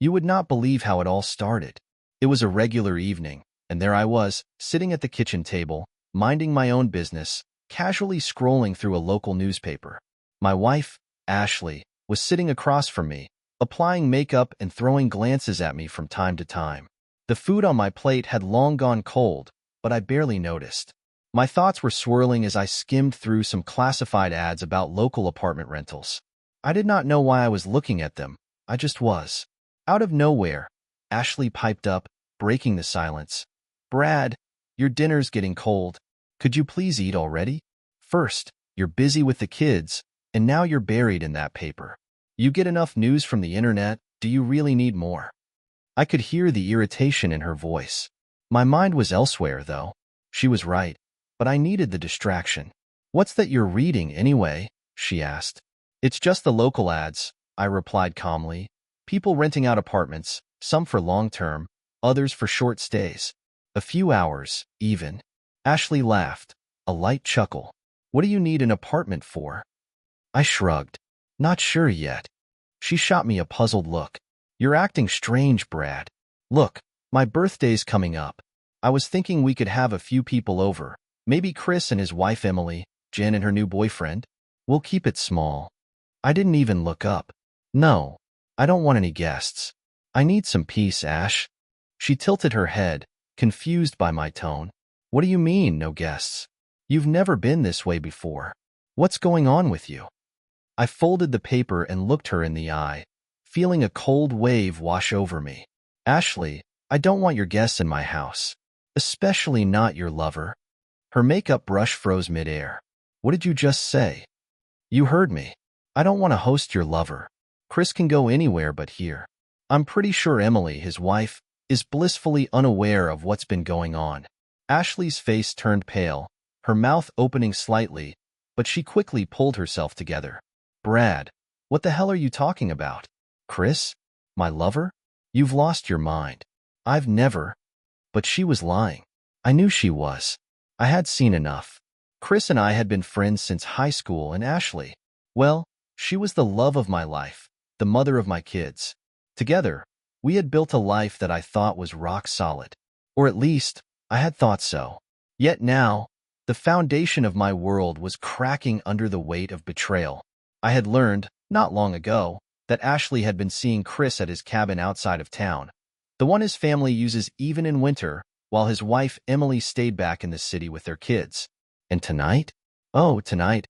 You would not believe how it all started. It was a regular evening, and there I was, sitting at the kitchen table, minding my own business, casually scrolling through a local newspaper. My wife, Ashley, was sitting across from me, applying makeup and throwing glances at me from time to time. The food on my plate had long gone cold, but I barely noticed. My thoughts were swirling as I skimmed through some classified ads about local apartment rentals. I did not know why I was looking at them. I just was. Out of nowhere, Ashley piped up, breaking the silence. "Brad, your dinner's getting cold. Could you please eat already? First, you're busy with the kids, and now you're buried in that paper. You get enough news from the internet. Do you really need more?" I could hear the irritation in her voice. My mind was elsewhere, though. She was right, but I needed the distraction. "What's that you're reading, anyway?" she asked. "It's just the local ads," I replied calmly. "People renting out apartments, some for long-term, others for short stays. A few hours, even." Ashley laughed, a light chuckle. "What do you need an apartment for?" I shrugged. "Not sure yet." She shot me a puzzled look. "You're acting strange, Brad. Look, my birthday's coming up. I was thinking we could have a few people over. Maybe Chris and his wife Emily, Jen and her new boyfriend. We'll keep it small." I didn't even look up. "No, I don't want any guests. I need some peace, Ash." She tilted her head, confused by my tone. "What do you mean, no guests? You've never been this way before. What's going on with you?" I folded the paper and looked her in the eye, feeling a cold wave wash over me. "Ashley, I don't want your guests in my house. Especially not your lover." Her makeup brush froze midair. "What did you just say?" "You heard me. I don't want to host your lover. Chris can go anywhere but here. I'm pretty sure Emily, his wife, is blissfully unaware of what's been going on." Ashley's face turned pale, her mouth opening slightly, but she quickly pulled herself together. "Brad, what the hell are you talking about? Chris? My lover? You've lost your mind. I've never—" But she was lying. I knew she was. I had seen enough. Chris and I had been friends since high school, and Ashley, well, she was the love of my life, the mother of my kids. Together, we had built a life that I thought was rock solid. Or at least, I had thought so. Yet now, the foundation of my world was cracking under the weight of betrayal. I had learned, not long ago, that Ashley had been seeing Chris at his cabin outside of town, the one his family uses even in winter, while his wife Emily stayed back in the city with their kids. And tonight? Oh, tonight,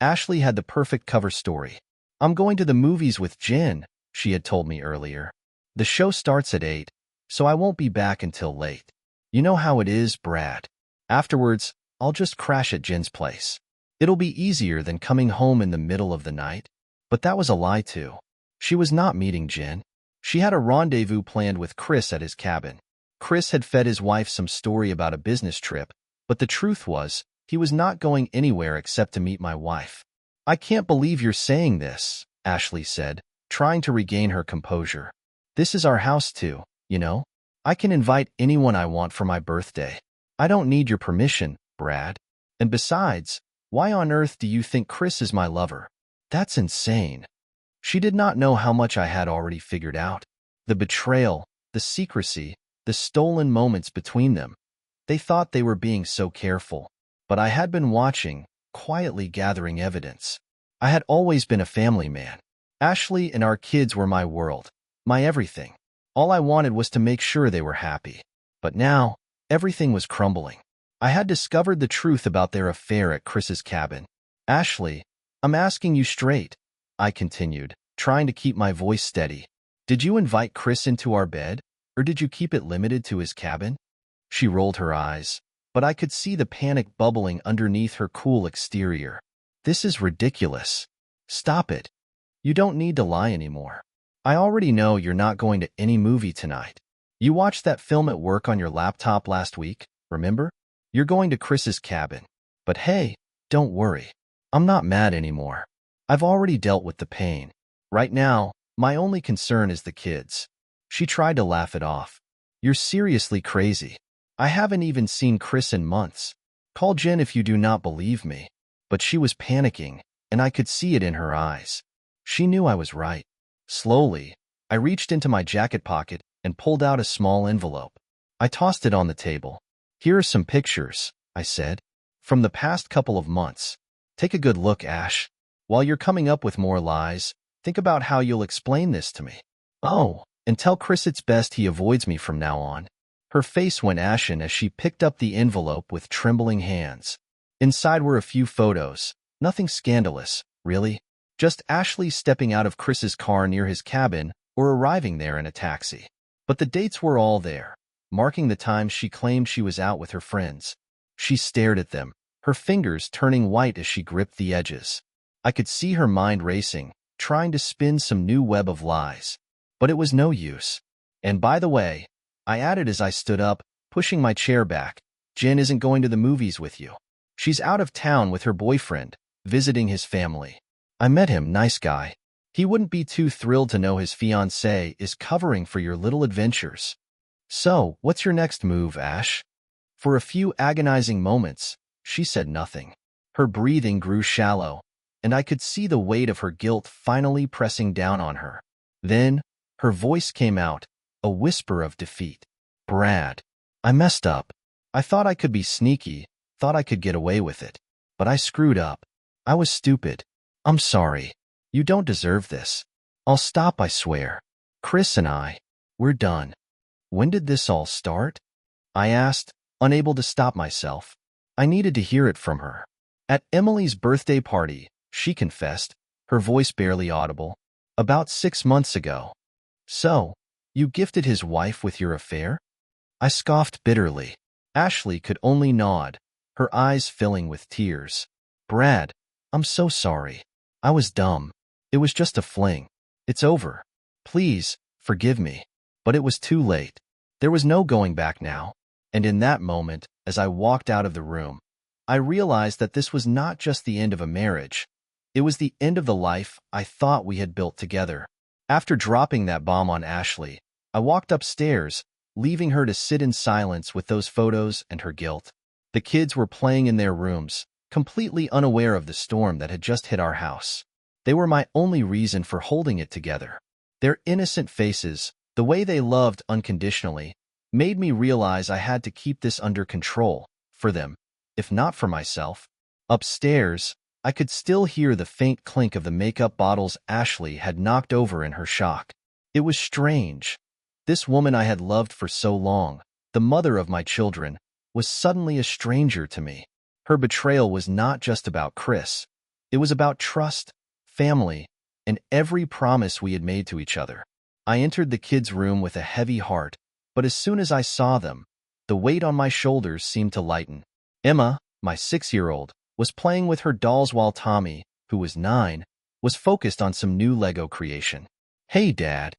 Ashley had the perfect cover story. "I'm going to the movies with Jen," she had told me earlier. "The show starts at 8, so I won't be back until late. You know how it is, Brad. Afterwards, I'll just crash at Jen's place. It'll be easier than coming home in the middle of the night." But that was a lie, too. She was not meeting Jen. She had a rendezvous planned with Chris at his cabin. Chris had fed his wife some story about a business trip, but the truth was, he was not going anywhere except to meet my wife. "I can't believe you're saying this," Ashley said, trying to regain her composure. "This is our house too, you know? I can invite anyone I want for my birthday. I don't need your permission, Brad. And besides, why on earth do you think Chris is my lover? That's insane." She did not know how much I had already figured out. The betrayal, the secrecy, the stolen moments between them. They thought they were being so careful. But I had been watching, quietly gathering evidence. I had always been a family man. Ashley and our kids were my world, my everything. All I wanted was to make sure they were happy. But now, everything was crumbling. I had discovered the truth about their affair at Chris's cabin. "Ashley, I'm asking you straight," I continued, trying to keep my voice steady. "Did you invite Chris into our bed, or did you keep it limited to his cabin?" She rolled her eyes, but I could see the panic bubbling underneath her cool exterior. "This is ridiculous. Stop it. You don't need to lie anymore. I already know you're not going to any movie tonight. You watched that film at work on your laptop last week, remember? You're going to Chris's cabin. But hey, don't worry. I'm not mad anymore. I've already dealt with the pain. Right now, my only concern is the kids." She tried to laugh it off. "You're seriously crazy. I haven't even seen Chris in months. Call Jen if you do not believe me." But she was panicking, and I could see it in her eyes. She knew I was right. Slowly, I reached into my jacket pocket and pulled out a small envelope. I tossed it on the table. Here are some pictures, I said, from the past couple of months. Take a good look, Ash. While you're coming up with more lies, think about how you'll explain this to me. Oh, and tell Chris it's best he avoids me from now on. Her face went ashen as she picked up the envelope with trembling hands. Inside were a few photos. Nothing scandalous, really. Just Ashley stepping out of Chris's car near his cabin or arriving there in a taxi. But the dates were all there, marking the times she claimed she was out with her friends. She stared at them, her fingers turning white as she gripped the edges. I could see her mind racing, trying to spin some new web of lies. But it was no use. And by the way, I added as I stood up, pushing my chair back, Jen isn't going to the movies with you. She's out of town with her boyfriend, visiting his family. I met him, nice guy. He wouldn't be too thrilled to know his fiancée is covering for your little adventures. So, what's your next move, Ash? For a few agonizing moments, she said nothing. Her breathing grew shallow, and I could see the weight of her guilt finally pressing down on her. Then, her voice came out, a whisper of defeat. Brad, I messed up. I thought I could be sneaky, thought I could get away with it. But I screwed up. I was stupid. I'm sorry. You don't deserve this. I'll stop, I swear. Chris and we're done. When did this all start? I asked, unable to stop myself. I needed to hear it from her. At Emily's birthday party, she confessed, her voice barely audible. About 6 months ago. So, you gifted his wife with your affair? I scoffed bitterly. Ashley could only nod, her eyes filling with tears. Brad, I'm so sorry. I was dumb. It was just a fling. It's over. Please, forgive me. But it was too late. There was no going back now. And in that moment, as I walked out of the room, I realized that this was not just the end of a marriage. It was the end of the life I thought we had built together. After dropping that bomb on Ashley, I walked upstairs, leaving her to sit in silence with those photos and her guilt. The kids were playing in their rooms, completely unaware of the storm that had just hit our house. They were my only reason for holding it together. Their innocent faces, the way they loved unconditionally, made me realize I had to keep this under control, for them, if not for myself. Upstairs, I could still hear the faint clink of the makeup bottles Ashley had knocked over in her shock. It was strange. This woman I had loved for so long, the mother of my children, was suddenly a stranger to me. Her betrayal was not just about Chris. It was about trust, family, and every promise we had made to each other. I entered the kids' room with a heavy heart, but as soon as I saw them, the weight on my shoulders seemed to lighten. Emma, my 6-year-old, was playing with her dolls while Tommy, who was 9, was focused on some new Lego creation. Hey, Dad.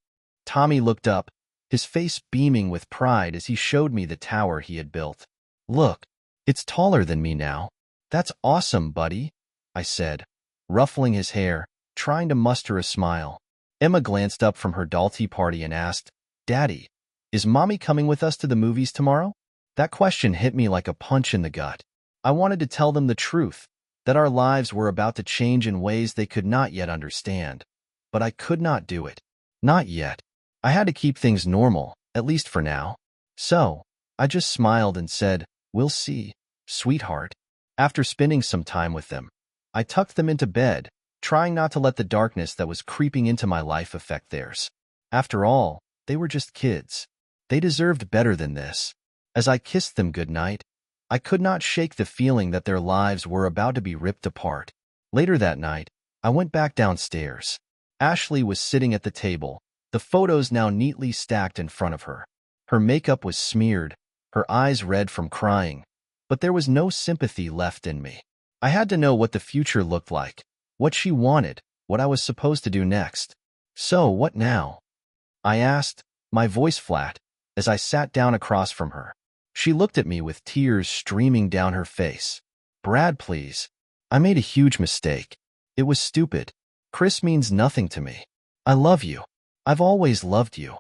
Tommy looked up, his face beaming with pride as he showed me the tower he had built. Look, it's taller than me now. That's awesome, buddy, I said, ruffling his hair, trying to muster a smile. Emma glanced up from her doll tea party and asked, Daddy, is Mommy coming with us to the movies tomorrow? That question hit me like a punch in the gut. I wanted to tell them the truth, that our lives were about to change in ways they could not yet understand. But I could not do it. Not yet. I had to keep things normal, at least for now. So, I just smiled and said, We'll see, sweetheart. After spending some time with them, I tucked them into bed, trying not to let the darkness that was creeping into my life affect theirs. After all, they were just kids. They deserved better than this. As I kissed them goodnight, I could not shake the feeling that their lives were about to be ripped apart. Later that night, I went back downstairs. Ashley was sitting at the table, the photos now neatly stacked in front of her. Her makeup was smeared, her eyes red from crying, but there was no sympathy left in me. I had to know what the future looked like, what she wanted, what I was supposed to do next. So, what now? I asked, my voice flat, as I sat down across from her. She looked at me with tears streaming down her face. Brad, please. I made a huge mistake. It was stupid. Chris means nothing to me. I love you. I've always loved you.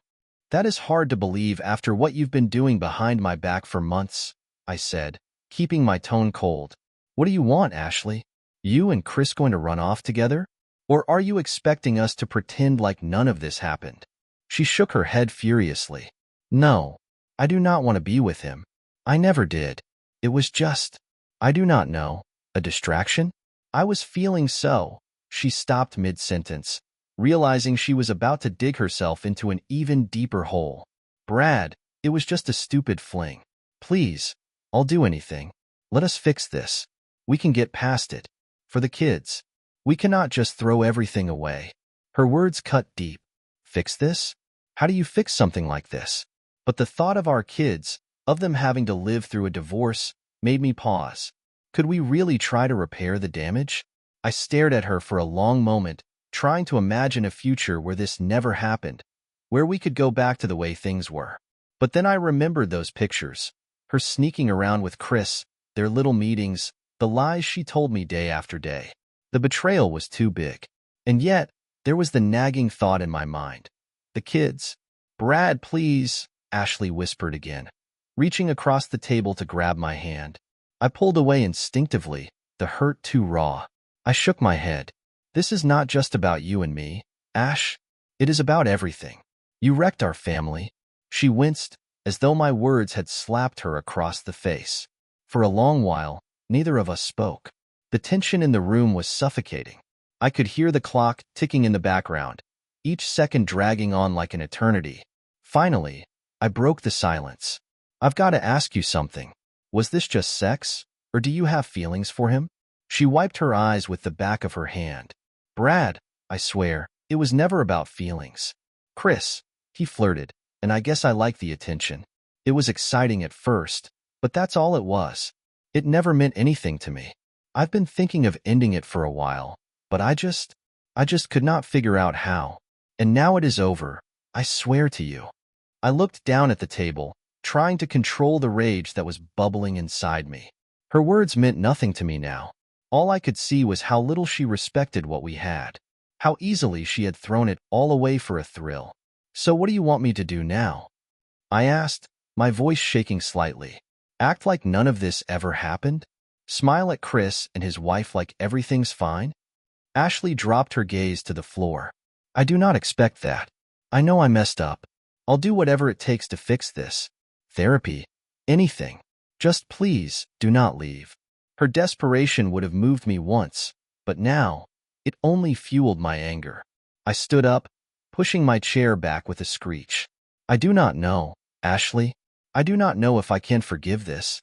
That is hard to believe after what you've been doing behind my back for months, I said, keeping my tone cold. What do you want, Ashley? You and Chris going to run off together? Or are you expecting us to pretend like none of this happened? She shook her head furiously. No, I do not want to be with him. I never did. It was just, I do not know, a distraction? I was feeling so. She stopped mid-sentence, realizing she was about to dig herself into an even deeper hole. Brad, it was just a stupid fling. Please, I'll do anything. Let us fix this. We can get past it. For the kids. We cannot just throw everything away. Her words cut deep. Fix this? How do you fix something like this? But the thought of our kids, of them having to live through a divorce, made me pause. Could we really try to repair the damage? I stared at her for a long moment, trying to imagine a future where this never happened, where we could go back to the way things were. But then I remembered those pictures, her sneaking around with Chris, their little meetings, the lies she told me day after day. The betrayal was too big. And yet, there was the nagging thought in my mind. The kids. Brad, please, Ashley whispered again, reaching across the table to grab my hand. I pulled away instinctively, the hurt too raw. I shook my head. This is not just about you and me, Ash. It is about everything. You wrecked our family. She winced, as though my words had slapped her across the face. For a long while, neither of us spoke. The tension in the room was suffocating. I could hear the clock ticking in the background, each second dragging on like an eternity. Finally, I broke the silence. I've got to ask you something. Was this just sex, or do you have feelings for him? She wiped her eyes with the back of her hand. Brad, I swear, it was never about feelings. Chris, he flirted, and I guess I liked the attention. It was exciting at first, but that's all it was. It never meant anything to me. I've been thinking of ending it for a while, but I just could not figure out how. And now it is over, I swear to you. I looked down at the table, trying to control the rage that was bubbling inside me. Her words meant nothing to me now. All I could see was how little she respected what we had, how easily she had thrown it all away for a thrill. So what do you want me to do now? I asked, my voice shaking slightly. Act like none of this ever happened? Smile at Chris and his wife like everything's fine? Ashley dropped her gaze to the floor. I do not expect that. I know I messed up. I'll do whatever it takes to fix this. Therapy. Anything. Just please, do not leave. Her desperation would have moved me once, but now, it only fueled my anger. I stood up, pushing my chair back with a screech. I do not know, Ashley. I do not know if I can forgive this.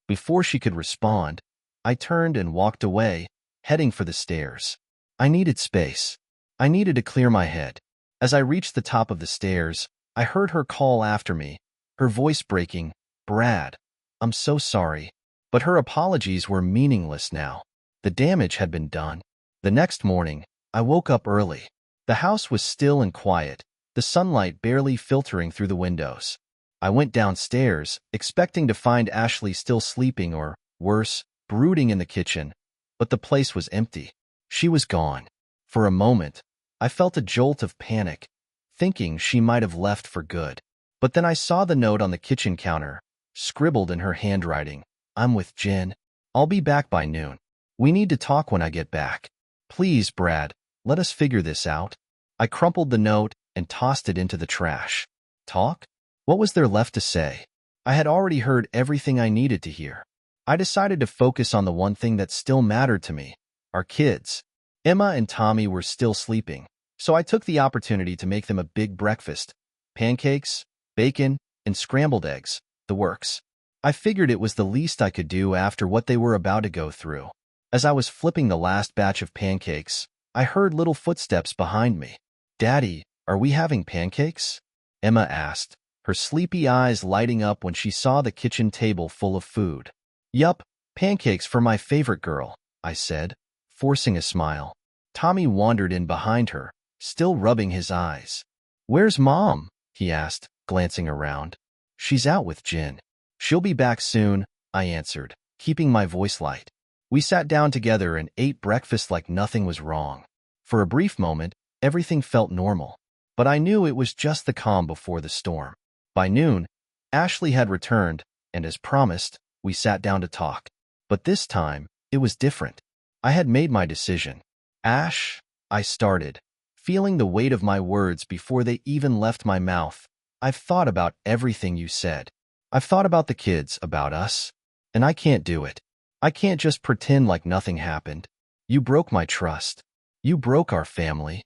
Before she could respond, I turned and walked away, heading for the stairs. I needed space. I needed to clear my head. As I reached the top of the stairs, I heard her call after me, her voice breaking, Brad, I'm so sorry. But her apologies were meaningless now. The damage had been done. The next morning, I woke up early. The house was still and quiet, the sunlight barely filtering through the windows. I went downstairs, expecting to find Ashley still sleeping or, worse, brooding in the kitchen. But the place was empty. She was gone. For a moment, I felt a jolt of panic, thinking she might have left for good. But then I saw the note on the kitchen counter, scribbled in her handwriting. I'm with Jen. I'll be back by noon. We need to talk when I get back. Please, Brad, let us figure this out. I crumpled the note and tossed it into the trash. Talk? What was there left to say? I had already heard everything I needed to hear. I decided to focus on the one thing that still mattered to me, our kids. Emma and Tommy were still sleeping, so I took the opportunity to make them a big breakfast. Pancakes, bacon, and scrambled eggs, the works. I figured it was the least I could do after what they were about to go through. As I was flipping the last batch of pancakes, I heard little footsteps behind me. Daddy, are we having pancakes? Emma asked, her sleepy eyes lighting up when she saw the kitchen table full of food. Yup, pancakes for my favorite girl, I said, forcing a smile. Tommy wandered in behind her, still rubbing his eyes. Where's Mom? He asked, glancing around. She's out with Jen. She'll be back soon, I answered, keeping my voice light. We sat down together and ate breakfast like nothing was wrong. For a brief moment, everything felt normal. But I knew it was just the calm before the storm. By noon, Ashley had returned, and as promised, we sat down to talk. But this time, it was different. I had made my decision. Ash, I started, feeling the weight of my words before they even left my mouth. I've thought about everything you said. I've thought about the kids, about us. And I can't do it. I can't just pretend like nothing happened. You broke my trust. You broke our family.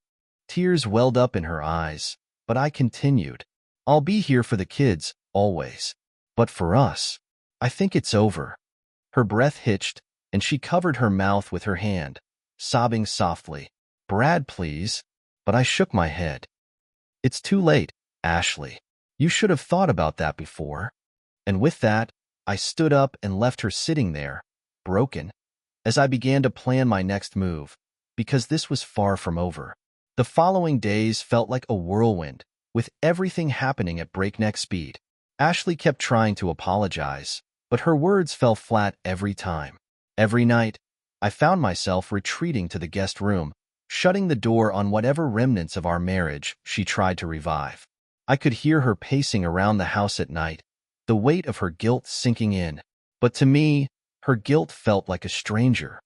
Tears welled up in her eyes, but I continued. I'll be here for the kids, always. But for us, I think it's over. Her breath hitched, and she covered her mouth with her hand, sobbing softly. Brad, please. But I shook my head. It's too late, Ashley. You should have thought about that before. And with that, I stood up and left her sitting there, broken, as I began to plan my next move, because this was far from over. The following days felt like a whirlwind, with everything happening at breakneck speed. Ashley kept trying to apologize, but her words fell flat every time. Every night, I found myself retreating to the guest room, shutting the door on whatever remnants of our marriage she tried to revive. I could hear her pacing around the house at night, the weight of her guilt sinking in. But to me, her guilt felt like a stranger,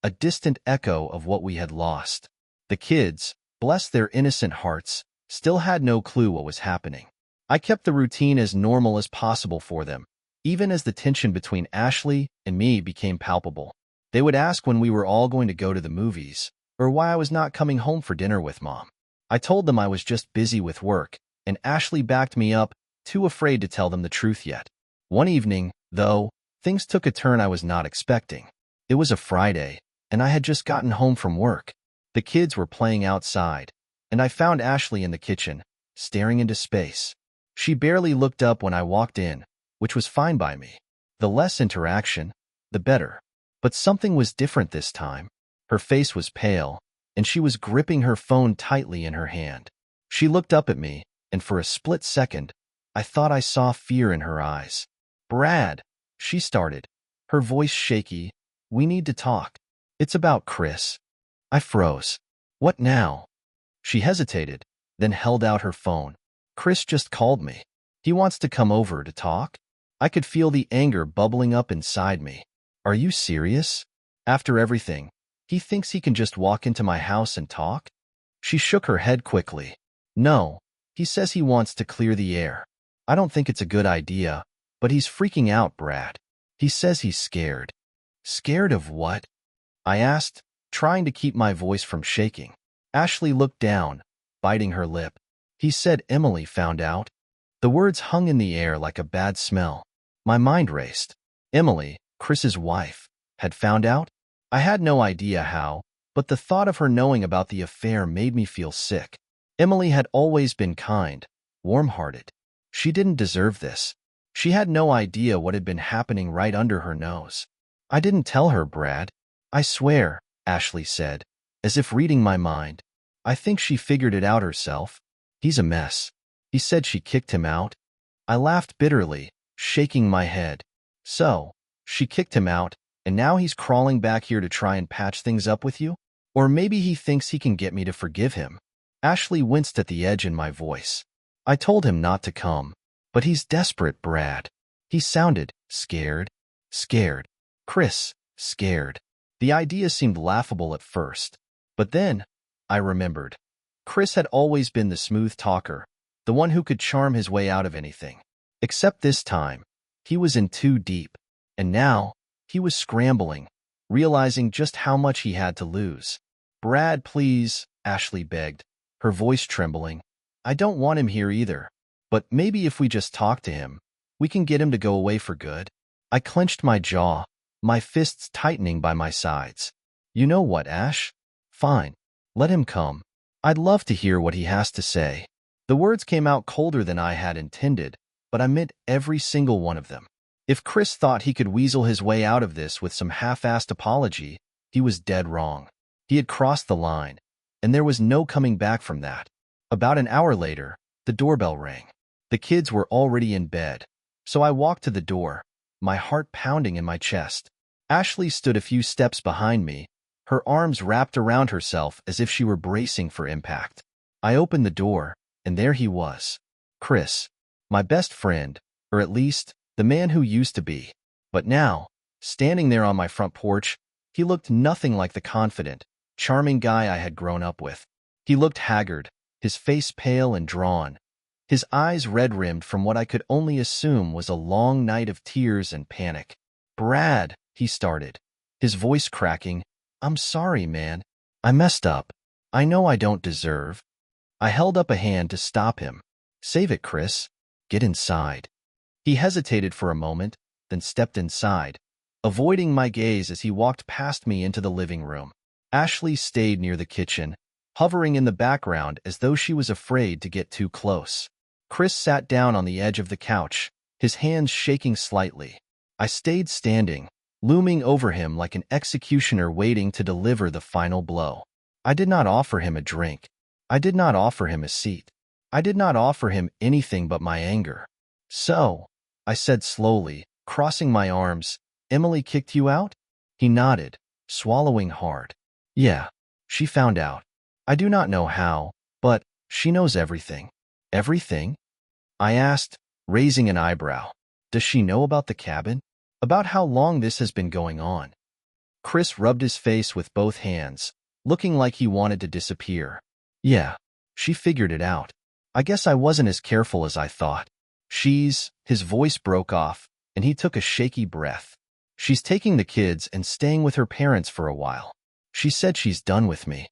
a distant echo of what we had lost. The kids, bless their innocent hearts, still had no clue what was happening. I kept the routine as normal as possible for them, even as the tension between Ashley and me became palpable. They would ask when we were all going to go to the movies, or why I was not coming home for dinner with Mom. I told them I was just busy with work, and Ashley backed me up, too afraid to tell them the truth yet. One evening, though, things took a turn I was not expecting. It was a Friday, and I had just gotten home from work. The kids were playing outside, and I found Ashley in the kitchen, staring into space. She barely looked up when I walked in, which was fine by me. The less interaction, the better. But something was different this time. Her face was pale, and she was gripping her phone tightly in her hand. She looked up at me, and for a split second, I thought I saw fear in her eyes. Brad, she started, her voice shaky. We need to talk. It's about Chris. I froze. What now? She hesitated, then held out her phone. Chris just called me. He wants to come over to talk. I could feel the anger bubbling up inside me. Are you serious? After everything, he thinks he can just walk into my house and talk? She shook her head quickly. No, he says he wants to clear the air. I don't think it's a good idea, but he's freaking out, Brad. He says he's scared. Scared of what? I asked, trying to keep my voice from shaking. Ashley looked down, biting her lip. He said Emily found out. The words hung in the air like a bad smell. My mind raced. Emily, Chris's wife, had found out? I had no idea how, but the thought of her knowing about the affair made me feel sick. Emily had always been kind, warm-hearted. She didn't deserve this. She had no idea what had been happening right under her nose. I didn't tell her, Brad. I swear, Ashley said, as if reading my mind. I think she figured it out herself. He's a mess. He said she kicked him out. I laughed bitterly, shaking my head. So, she kicked him out, and now he's crawling back here to try and patch things up with you? Or maybe he thinks he can get me to forgive him. Ashley winced at the edge in my voice. I told him not to come, but he's desperate, Brad. He sounded scared. Scared. Chris, scared. The idea seemed laughable at first, but then I remembered. Chris had always been the smooth talker, the one who could charm his way out of anything. Except this time, he was in too deep, and now he was scrambling, realizing just how much he had to lose. Brad, please, Ashley begged, her voice trembling. I don't want him here either, but maybe if we just talk to him, we can get him to go away for good. I clenched my jaw, my fists tightening by my sides. You know what, Ash? Fine. Let him come. I'd love to hear what he has to say. The words came out colder than I had intended, but I meant every single one of them. If Chris thought he could weasel his way out of this with some half-assed apology, he was dead wrong. He had crossed the line, and there was no coming back from that. About an hour later, the doorbell rang. The kids were already in bed, so I walked to the door, my heart pounding in my chest. Ashley stood a few steps behind me, her arms wrapped around herself as if she were bracing for impact. I opened the door, and there he was. Chris, my best friend, or at least, the man who used to be. But now, standing there on my front porch, he looked nothing like the confident, charming guy I had grown up with. He looked haggard, his face pale and drawn, his eyes red-rimmed from what I could only assume was a long night of tears and panic. "Brad," he started, his voice cracking, "I'm sorry, man. I messed up. I know I don't deserve." I held up a hand to stop him. "Save it, Chris. Get inside." He hesitated for a moment, then stepped inside, avoiding my gaze as he walked past me into the living room. Ashley stayed near the kitchen, hovering in the background as though she was afraid to get too close. Chris sat down on the edge of the couch, his hands shaking slightly. I stayed standing, looming over him like an executioner waiting to deliver the final blow. I did not offer him a drink. I did not offer him a seat. I did not offer him anything but my anger. "So," I said slowly, crossing my arms, "Emily kicked you out?" He nodded, swallowing hard. "Yeah, she found out. I do not know how, but she knows everything." "Everything?" I asked, raising an eyebrow. "Does she know about the cabin? About how long this has been going on?" Chris rubbed his face with both hands, looking like he wanted to disappear. "Yeah, she figured it out. I guess I wasn't as careful as I thought. His voice broke off, and he took a shaky breath. "She's taking the kids and staying with her parents for a while. She said she's done with me."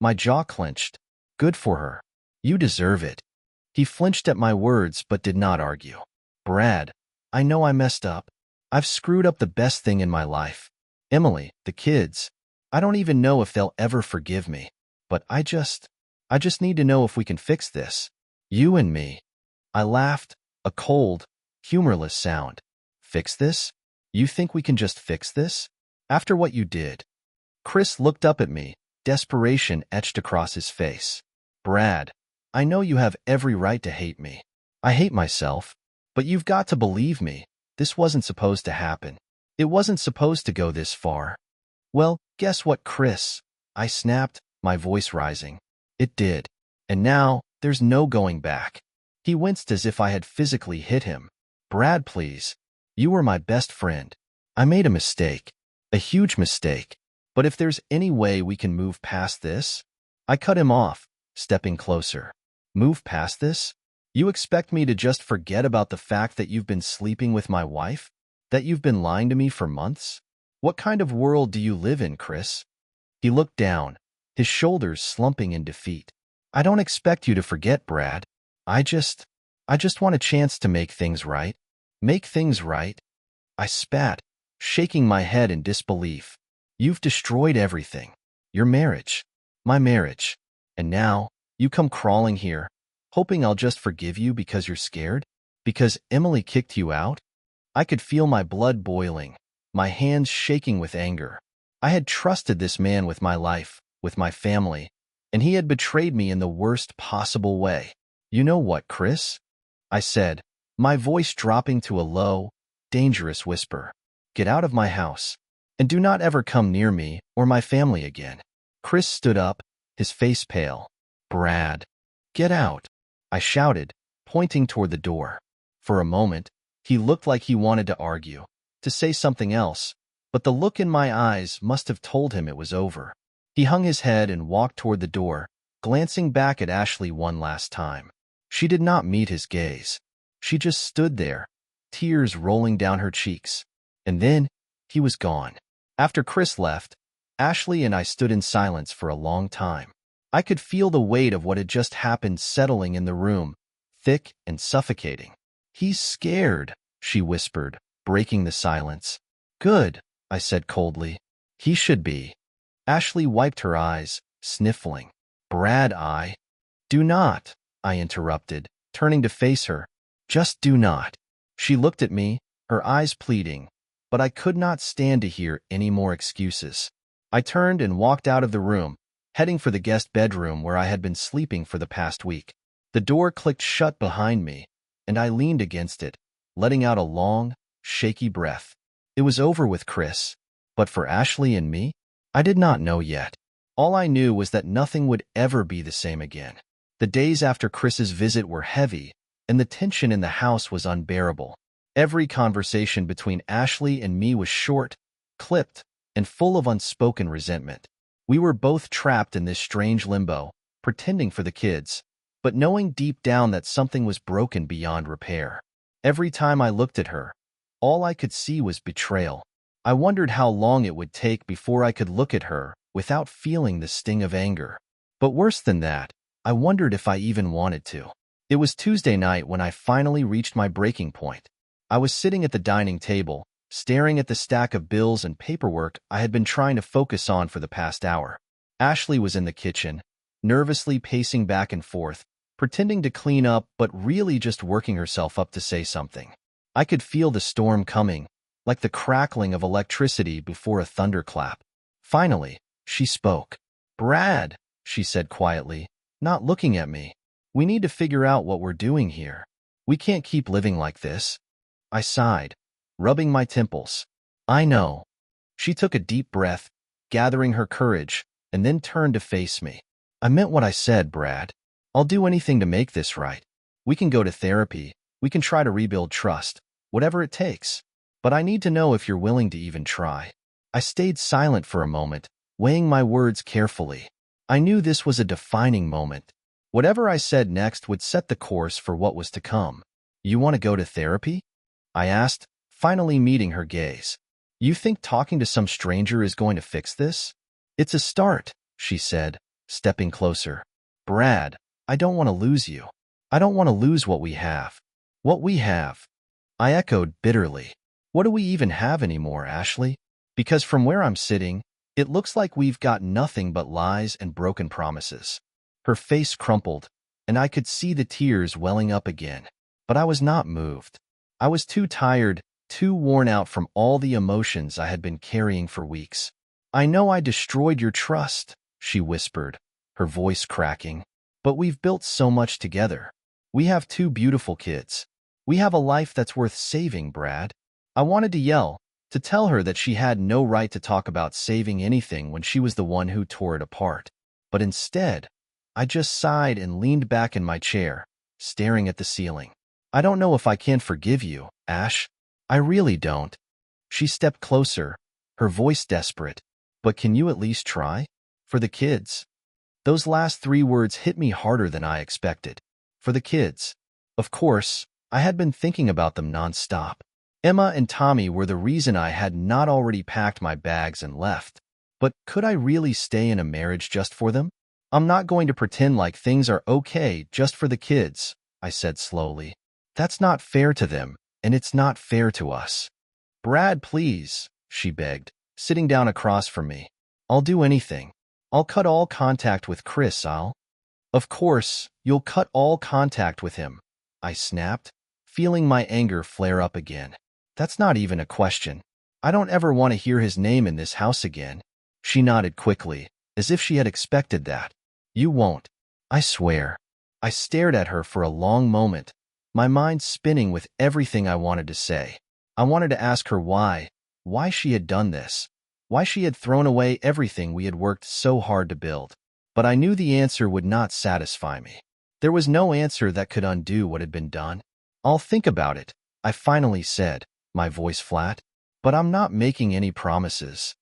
My jaw clenched. "Good for her. You deserve it." He flinched at my words but did not argue. "Brad, I know I messed up. I've screwed up the best thing in my life. Emily, the kids, I don't even know if they'll ever forgive me. But I just need to know if we can fix this. You and me." I laughed, a cold, humorless sound. "Fix this? You think we can just fix this? After what you did?" Chris looked up at me, desperation etched across his face. "Brad, I know you have every right to hate me. I hate myself. But you've got to believe me. This wasn't supposed to happen. It wasn't supposed to go this far." "Well, guess what, Chris?" I snapped, my voice rising. "It did. And now, there's no going back." He winced as if I had physically hit him. "Brad, please. You were my best friend. I made a mistake. A huge mistake. But if there's any way we can move past this..." I cut him off, stepping closer. "Move past this? You expect me to just forget about the fact that you've been sleeping with my wife? That you've been lying to me for months? What kind of world do you live in, Chris?" He looked down, his shoulders slumping in defeat. "I don't expect you to forget, Brad. I just want a chance to make things right. Make things right." I spat, shaking my head in disbelief. "You've destroyed everything. Your marriage. My marriage. And now, you come crawling here, hoping I'll just forgive you because you're scared? Because Emily kicked you out?" I could feel my blood boiling, my hands shaking with anger. I had trusted this man with my life, with my family, and he had betrayed me in the worst possible way. "You know what, Chris?" I said, my voice dropping to a low, dangerous whisper. "Get out of my house, and do not ever come near me or my family again." Chris stood up, his face pale. "Brad, get out," I shouted, pointing toward the door. For a moment, he looked like he wanted to argue, to say something else, but the look in my eyes must have told him it was over. He hung his head and walked toward the door, glancing back at Ashley one last time. She did not meet his gaze. She just stood there, tears rolling down her cheeks. And then, he was gone. After Chris left, Ashley and I stood in silence for a long time. I could feel the weight of what had just happened settling in the room, thick and suffocating. "He's scared," she whispered, breaking the silence. "Good," I said coldly. "He should be." Ashley wiped her eyes, sniffling. "Brad, Do not," I interrupted, turning to face her. "Just do not." She looked at me, her eyes pleading, but I could not stand to hear any more excuses. I turned and walked out of the room, heading for the guest bedroom where I had been sleeping for the past week. The door clicked shut behind me, and I leaned against it, letting out a long, shaky breath. It was over with Chris, but for Ashley and me, I did not know yet. All I knew was that nothing would ever be the same again. The days after Chris's visit were heavy, and the tension in the house was unbearable. Every conversation between Ashley and me was short, clipped, and full of unspoken resentment. We were both trapped in this strange limbo, pretending for the kids, but knowing deep down that something was broken beyond repair. Every time I looked at her, all I could see was betrayal. I wondered how long it would take before I could look at her without feeling the sting of anger. But worse than that, I wondered if I even wanted to. It was Tuesday night when I finally reached my breaking point. I was sitting at the dining table, staring at the stack of bills and paperwork I had been trying to focus on for the past hour. Ashley was in the kitchen, nervously pacing back and forth, pretending to clean up but really just working herself up to say something. I could feel the storm coming, like the crackling of electricity before a thunderclap. Finally, she spoke. "Brad," she said quietly, not looking at me. "We need to figure out what we're doing here. We can't keep living like this." I sighed, rubbing my temples. "I know." She took a deep breath, gathering her courage, and then turned to face me. "I meant what I said, Brad. I'll do anything to make this right. We can go to therapy. We can try to rebuild trust, whatever it takes. But I need to know if you're willing to even try." I stayed silent for a moment, weighing my words carefully. I knew this was a defining moment. Whatever I said next would set the course for what was to come. "You want to go to therapy?" I asked, finally meeting her gaze. "You think talking to some stranger is going to fix this?" "It's a start," she said, stepping closer. "Brad, I don't want to lose you. I don't want to lose what we have." "What we have?" I echoed bitterly. "What do we even have anymore, Ashley? Because from where I'm sitting, it looks like we've got nothing but lies and broken promises." Her face crumpled, and I could see the tears welling up again. But I was not moved. I was too tired, too worn out from all the emotions I had been carrying for weeks. "I know I destroyed your trust," she whispered, her voice cracking. "But we've built so much together. We have 2 beautiful kids. We have a life that's worth saving, Brad." I wanted to yell, to tell her that she had no right to talk about saving anything when she was the one who tore it apart. But instead, I just sighed and leaned back in my chair, staring at the ceiling. "I don't know if I can forgive you, Ash. I really don't." She stepped closer, her voice desperate. "But can you at least try? For the kids?" Those last 3 words hit me harder than I expected. For the kids. Of course, I had been thinking about them nonstop. Emma and Tommy were the reason I had not already packed my bags and left. But could I really stay in a marriage just for them? "I'm not going to pretend like things are okay just for the kids," I said slowly. "That's not fair to them, and it's not fair to us." "Brad, please," she begged, sitting down across from me. "I'll do anything. I'll cut all contact with Chris, "Of course, you'll cut all contact with him," I snapped, feeling my anger flare up again. "That's not even a question. I don't ever want to hear his name in this house again." She nodded quickly, as if she had expected that. "You won't. I swear." I stared at her for a long moment, my mind spinning with everything I wanted to say. I wanted to ask her why she had done this, why she had thrown away everything we had worked so hard to build. But I knew the answer would not satisfy me. There was no answer that could undo what had been done. "I'll think about it," I finally said, my voice flat. "But I'm not making any promises."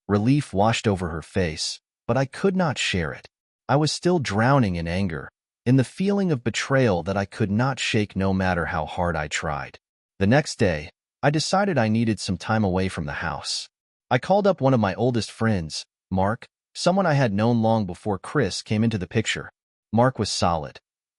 Relief washed over her face, but I could not share it. I was still drowning in anger, in the feeling of betrayal that I could not shake no matter how hard I tried. The next day, I decided I needed some time away from the house. I called up one of my oldest friends, Mark, someone I had known long before Chris came into the picture. Mark was solid.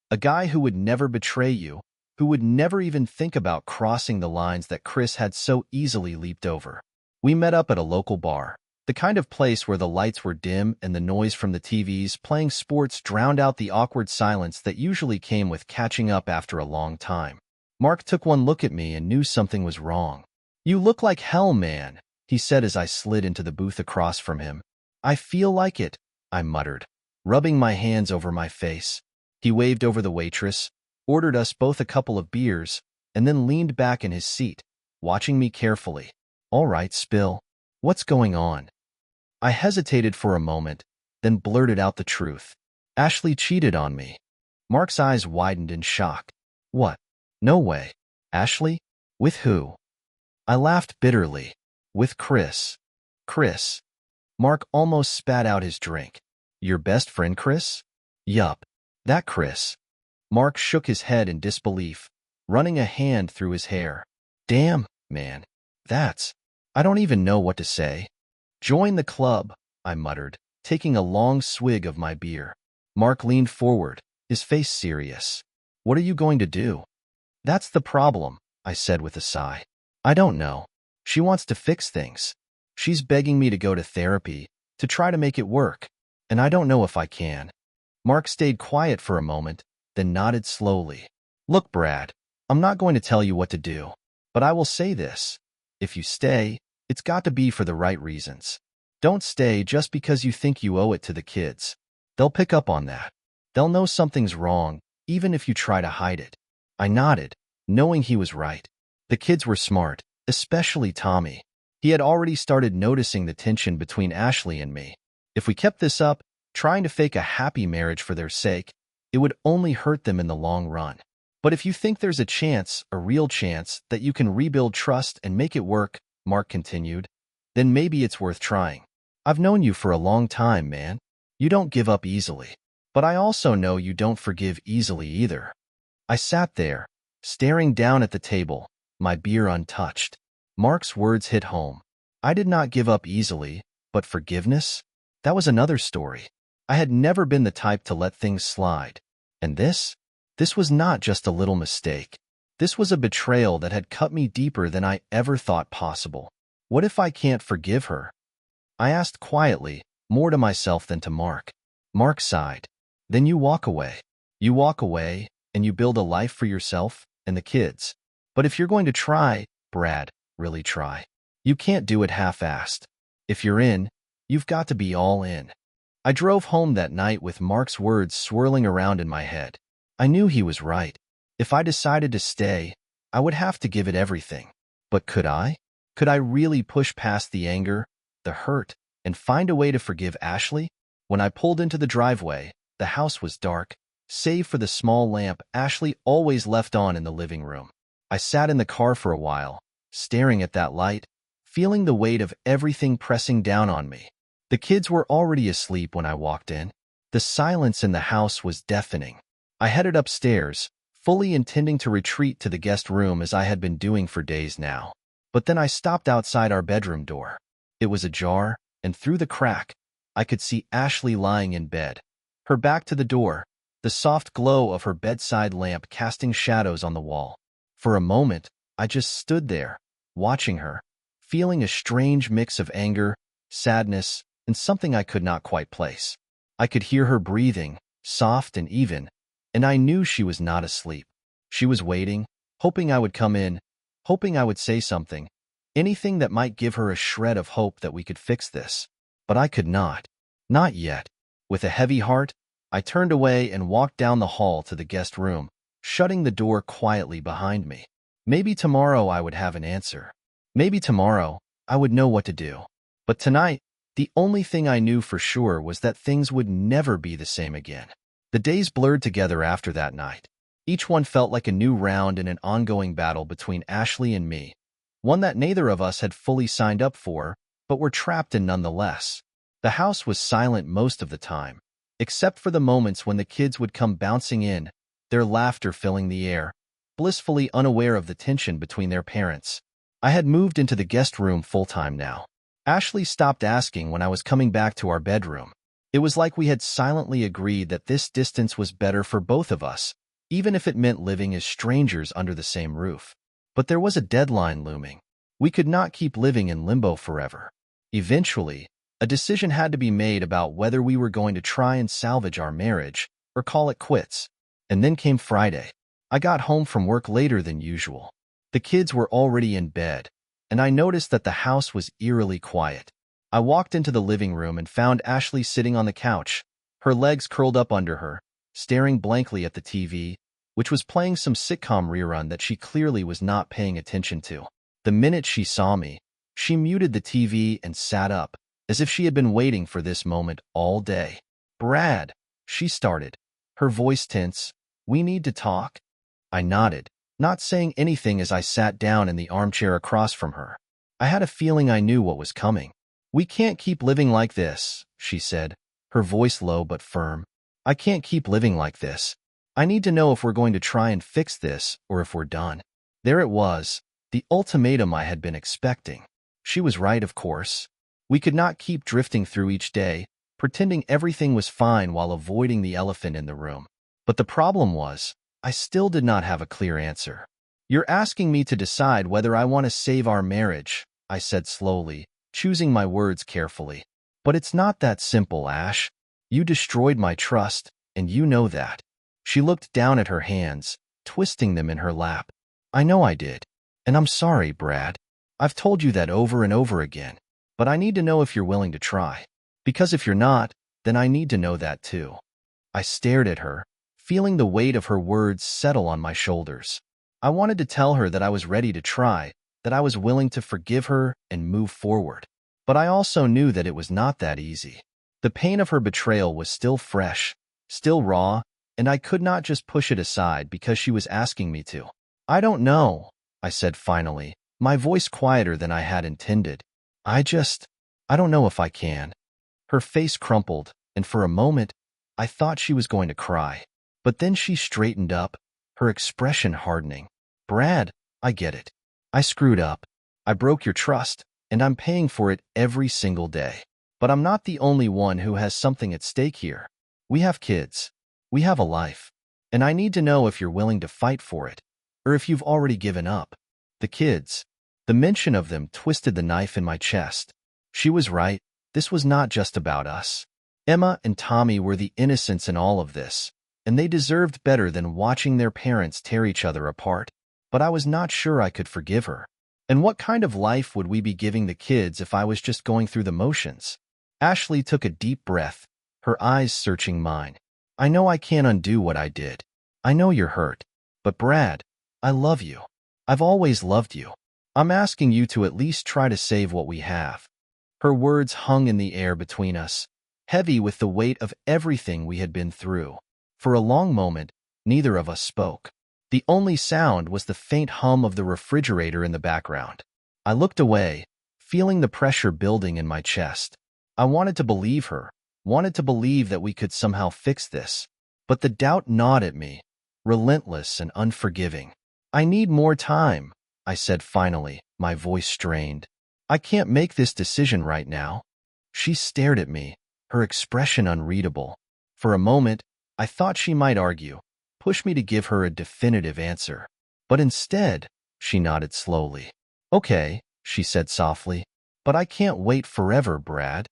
A guy who would never betray you, who would never even think about crossing the lines that Chris had so easily leaped over. We met up at a local bar, the kind of place where the lights were dim and the noise from the TVs playing sports drowned out the awkward silence that usually came with catching up after a long time. Mark took one look at me and knew something was wrong. "You look like hell, man," he said as I slid into the booth across from him. "I feel like it," I muttered, rubbing my hands over my face. He waved over the waitress, ordered us both a couple of beers, and then leaned back in his seat, watching me carefully. "All right, spill. What's going on?" I hesitated for a moment, then blurted out the truth. "Ashley cheated on me." Mark's eyes widened in shock. "What? No way. Ashley? With who?" I laughed bitterly. "With Chris." "Chris?" Mark almost spat out his drink. "Your best friend, Chris? Yup. That Chris. Mark shook his head in disbelief, running a hand through his hair. Damn, man. That's... I don't even know what to say. Join the club, I muttered, taking a long swig of my beer. Mark leaned forward, his face serious. What are you going to do? That's the problem, I said with a sigh. I don't know. She wants to fix things. She's begging me to go to therapy, to try to make it work, and I don't know if I can. Mark stayed quiet for a moment, then nodded slowly. Look, Brad, I'm not going to tell you what to do, but I will say this. If you stay, it's got to be for the right reasons. Don't stay just because you think you owe it to the kids. They'll pick up on that. They'll know something's wrong, even if you try to hide it. I nodded, knowing he was right. The kids were smart, especially Tommy. He had already started noticing the tension between Ashley and me. If we kept this up, trying to fake a happy marriage for their sake, it would only hurt them in the long run. But if you think there's a chance, a real chance, that you can rebuild trust and make it work, Mark continued, then maybe it's worth trying. I've known you for a long time, man. You don't give up easily. But I also know you don't forgive easily either. I sat there, staring down at the table, my beer untouched. Mark's words hit home. I did not give up easily, but forgiveness? That was another story. I had never been the type to let things slide. And this? This was not just a little mistake. This was a betrayal that had cut me deeper than I ever thought possible. What if I can't forgive her? I asked quietly, more to myself than to Mark. Mark sighed. Then you walk away. You walk away, and you build a life for yourself and the kids. But if you're going to try, Brad, really try. You can't do it half-assed. If you're in, you've got to be all in. I drove home that night with Mark's words swirling around in my head. I knew he was right. If I decided to stay, I would have to give it everything. But could I? Could I really push past the anger, the hurt, and find a way to forgive Ashley? When I pulled into the driveway, the house was dark, save for the small lamp Ashley always left on in the living room. I sat in the car for a while, staring at that light, feeling the weight of everything pressing down on me. The kids were already asleep when I walked in. The silence in the house was deafening. I headed upstairs, fully intending to retreat to the guest room as I had been doing for days now. But then I stopped outside our bedroom door. It was ajar, and through the crack, I could see Ashley lying in bed, her back to the door, the soft glow of her bedside lamp casting shadows on the wall. For a moment, I just stood there, watching her, feeling a strange mix of anger, sadness, and something I could not quite place. I could hear her breathing, soft and even, and I knew she was not asleep. She was waiting, hoping I would come in, hoping I would say something, anything that might give her a shred of hope that we could fix this. But I could not. Not yet. With a heavy heart, I turned away and walked down the hall to the guest room, shutting the door quietly behind me. Maybe tomorrow I would have an answer. Maybe tomorrow I would know what to do. But tonight, the only thing I knew for sure was that things would never be the same again. The days blurred together after that night. Each one felt like a new round in an ongoing battle between Ashley and me, one that neither of us had fully signed up for, but were trapped in nonetheless. The house was silent most of the time, except for the moments when the kids would come bouncing in, their laughter filling the air, blissfully unaware of the tension between their parents. I had moved into the guest room full-time now. Ashley stopped asking when I was coming back to our bedroom. It was like we had silently agreed that this distance was better for both of us, even if it meant living as strangers under the same roof. But there was a deadline looming. We could not keep living in limbo forever. Eventually, a decision had to be made about whether we were going to try and salvage our marriage or call it quits. And then came Friday. I got home from work later than usual. The kids were already in bed, and I noticed that the house was eerily quiet. I walked into the living room and found Ashley sitting on the couch, her legs curled up under her, staring blankly at the TV, which was playing some sitcom rerun that she clearly was not paying attention to. The minute she saw me, she muted the TV and sat up, as if she had been waiting for this moment all day. "Brad," she started, her voice tense, "we need to talk?" I nodded, not saying anything as I sat down in the armchair across from her. I had a feeling I knew what was coming. "We can't keep living like this," she said, her voice low but firm. I can't keep living like this. I need to know if we're going to try and fix this or if we're done. There it was, the ultimatum I had been expecting. She was right, of course. We could not keep drifting through each day, pretending everything was fine while avoiding the elephant in the room. But the problem was, I still did not have a clear answer. You're asking me to decide whether I want to save our marriage, I said slowly, choosing my words carefully. But it's not that simple, Ash. You destroyed my trust, and you know that. She looked down at her hands, twisting them in her lap. I know I did. And I'm sorry, Brad. I've told you that over and over again. But I need to know if you're willing to try. Because if you're not, then I need to know that too. I stared at her, feeling the weight of her words settle on my shoulders. I wanted to tell her that I was ready to try, that I was willing to forgive her and move forward. But I also knew that it was not that easy. The pain of her betrayal was still fresh, still raw, and I could not just push it aside because she was asking me to. I don't know, I said finally, my voice quieter than I had intended. I don't know if I can. Her face crumpled, and for a moment, I thought she was going to cry. But then she straightened up, her expression hardening. Brad, I get it. I screwed up. I broke your trust, and I'm paying for it every single day. But I'm not the only one who has something at stake here. We have kids. We have a life. And I need to know if you're willing to fight for it, or if you've already given up. The kids. The mention of them twisted the knife in my chest. She was right. This was not just about us. Emma and Tommy were the innocents in all of this, and they deserved better than watching their parents tear each other apart. But I was not sure I could forgive her. And what kind of life would we be giving the kids if I was just going through the motions? Ashley took a deep breath, her eyes searching mine. I know I can't undo what I did. I know you're hurt. But Brad, I love you. I've always loved you. I'm asking you to at least try to save what we have. Her words hung in the air between us, heavy with the weight of everything we had been through. For a long moment, neither of us spoke. The only sound was the faint hum of the refrigerator in the background. I looked away, feeling the pressure building in my chest. I wanted to believe her, wanted to believe that we could somehow fix this. But the doubt gnawed at me, relentless and unforgiving. I need more time, I said finally, my voice strained. I can't make this decision right now. She stared at me, her expression unreadable. For a moment, I thought she might argue, push me to give her a definitive answer. But instead, she nodded slowly. Okay, she said softly, but I can't wait forever, Brad.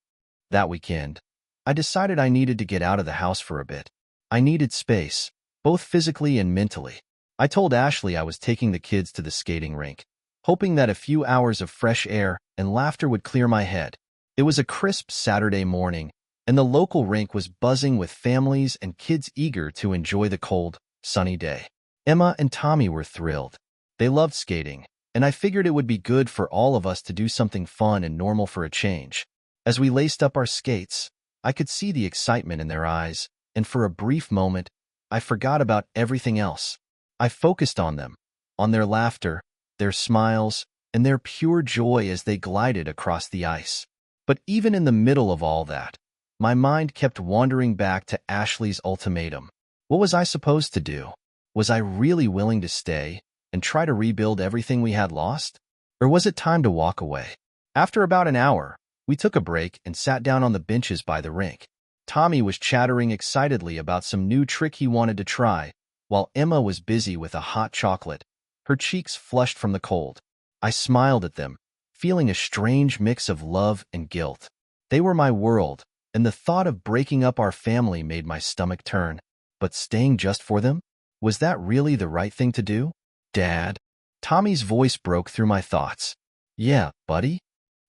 That weekend, I decided I needed to get out of the house for a bit. I needed space, both physically and mentally. I told Ashley I was taking the kids to the skating rink, hoping that a few hours of fresh air and laughter would clear my head. It was a crisp Saturday morning, and the local rink was buzzing with families and kids eager to enjoy the cold, sunny day. Emma and Tommy were thrilled. They loved skating, and I figured it would be good for all of us to do something fun and normal for a change. As we laced up our skates, I could see the excitement in their eyes, and for a brief moment, I forgot about everything else. I focused on them, on their laughter, their smiles, and their pure joy as they glided across the ice. But even in the middle of all that, my mind kept wandering back to Ashley's ultimatum. What was I supposed to do? Was I really willing to stay and try to rebuild everything we had lost? Or was it time to walk away? After about an hour, we took a break and sat down on the benches by the rink. Tommy was chattering excitedly about some new trick he wanted to try, while Emma was busy with a hot chocolate, her cheeks flushed from the cold. I smiled at them, feeling a strange mix of love and guilt. They were my world, and the thought of breaking up our family made my stomach turn. But staying just for them? Was that really the right thing to do? Dad? Tommy's voice broke through my thoughts. Yeah, buddy?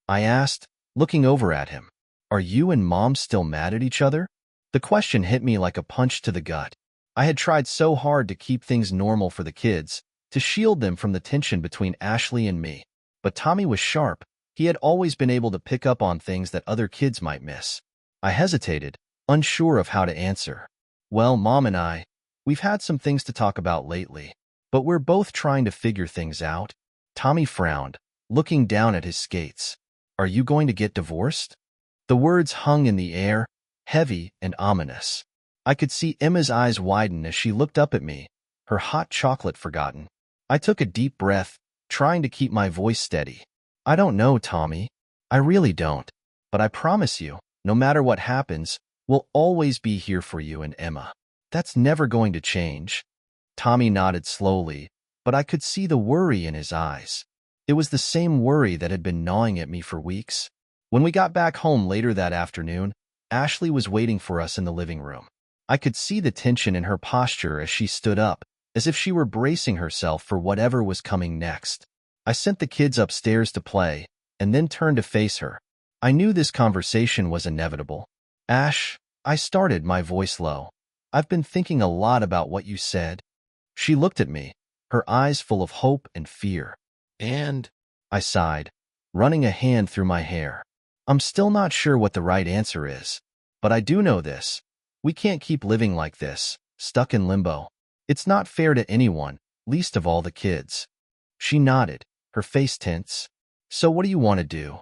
I asked, looking over at him. Are you and Mom still mad at each other? The question hit me like a punch to the gut. I had tried so hard to keep things normal for the kids, to shield them from the tension between Ashley and me. But Tommy was sharp. He had always been able to pick up on things that other kids might miss. I hesitated, unsure of how to answer. Well, Mom and we've had some things to talk about lately, but we're both trying to figure things out. Tommy frowned, looking down at his skates. Are you going to get divorced? The words hung in the air, heavy and ominous. I could see Emma's eyes widen as she looked up at me, her hot chocolate forgotten. I took a deep breath, trying to keep my voice steady. I don't know, Tommy. I really don't. But I promise you, no matter what happens, we'll always be here for you and Emma. That's never going to change. Tommy nodded slowly, but I could see the worry in his eyes. It was the same worry that had been gnawing at me for weeks. When we got back home later that afternoon, Ashley was waiting for us in the living room. I could see the tension in her posture as she stood up, as if she were bracing herself for whatever was coming next. I sent the kids upstairs to play, and then turned to face her. I knew this conversation was inevitable. Ash, I started, my voice low. I've been thinking a lot about what you said. She looked at me, her eyes full of hope and fear. And I sighed, running a hand through my hair. I'm still not sure what the right answer is. But I do know this. We can't keep living like this, stuck in limbo. It's not fair to anyone, least of all the kids. She nodded, her face tense. So what do you want to do?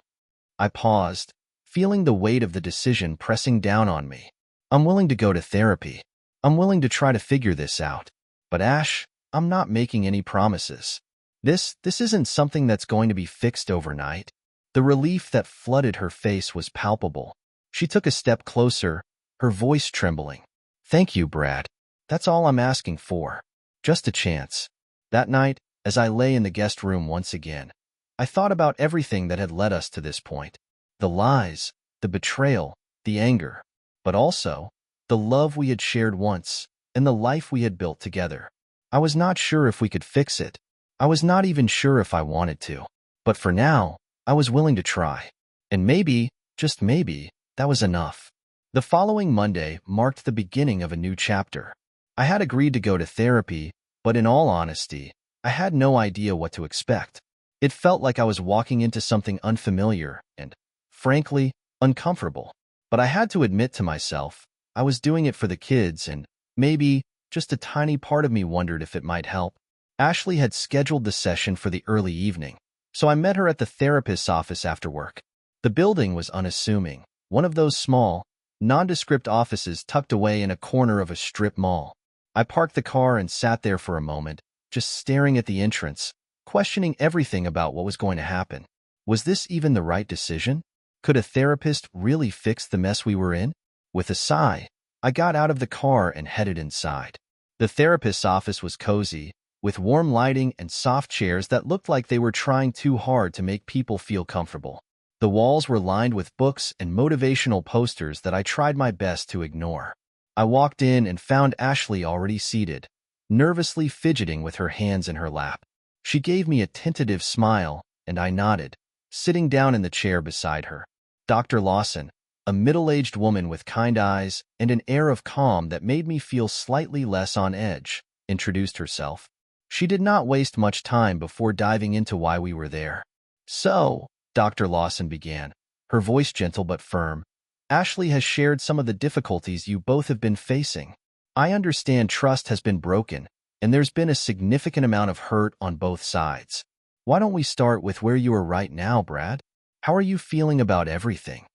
I paused, feeling the weight of the decision pressing down on me. I'm willing to go to therapy. I'm willing to try to figure this out. But Ash, I'm not making any promises. This isn't something that's going to be fixed overnight. The relief that flooded her face was palpable. She took a step closer, her voice trembling. Thank you, Brad. That's all I'm asking for. Just a chance. That night, as I lay in the guest room once again, I thought about everything that had led us to this point. The lies, the betrayal, the anger, but also the love we had shared once and the life we had built together. I was not sure if we could fix it. I was not even sure if I wanted to. But for now, I was willing to try. And maybe, just maybe, that was enough. The following Monday marked the beginning of a new chapter. I had agreed to go to therapy, but in all honesty, I had no idea what to expect. It felt like I was walking into something unfamiliar and, frankly, uncomfortable. But I had to admit to myself, I was doing it for the kids and maybe just a tiny part of me wondered if it might help. Ashley had scheduled the session for the early evening, so I met her at the therapist's office after work. The building was unassuming, one of those small, nondescript offices tucked away in a corner of a strip mall. I parked the car and sat there for a moment, just staring at the entrance, questioning everything about what was going to happen. Was this even the right decision? Could a therapist really fix the mess we were in? With a sigh, I got out of the car and headed inside. The therapist's office was cozy, with warm lighting and soft chairs that looked like they were trying too hard to make people feel comfortable. The walls were lined with books and motivational posters that I tried my best to ignore. I walked in and found Ashley already seated, nervously fidgeting with her hands in her lap. She gave me a tentative smile, and I nodded, sitting down in the chair beside her. Dr. Lawson, a middle-aged woman with kind eyes and an air of calm that made me feel slightly less on edge, introduced herself. She did not waste much time before diving into why we were there. So, Dr. Lawson began, her voice gentle but firm, Ashley has shared some of the difficulties you both have been facing. I understand trust has been broken, and there's been a significant amount of hurt on both sides. Why don't we start with where you are right now, Brad? How are you feeling about everything?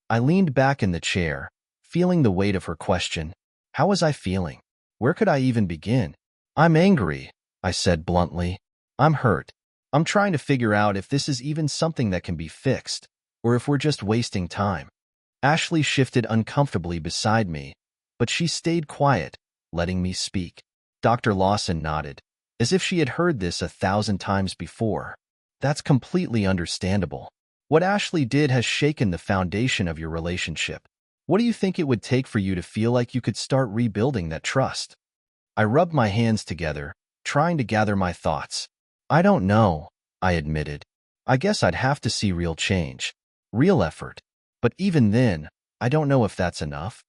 I leaned back in the chair, feeling the weight of her question. How was I feeling? Where could I even begin? I'm angry, I said bluntly. I'm hurt. I'm trying to figure out if this is even something that can be fixed, or if we're just wasting time. Ashley shifted uncomfortably beside me, but she stayed quiet, letting me speak. Dr. Lawson nodded, as if she had heard this 1,000 times before. That's completely understandable. What Ashley did has shaken the foundation of your relationship. What do you think it would take for you to feel like you could start rebuilding that trust? I rubbed my hands together, trying to gather my thoughts. I don't know, I admitted. I guess I'd have to see real change, real effort. But even then, I don't know if that's enough.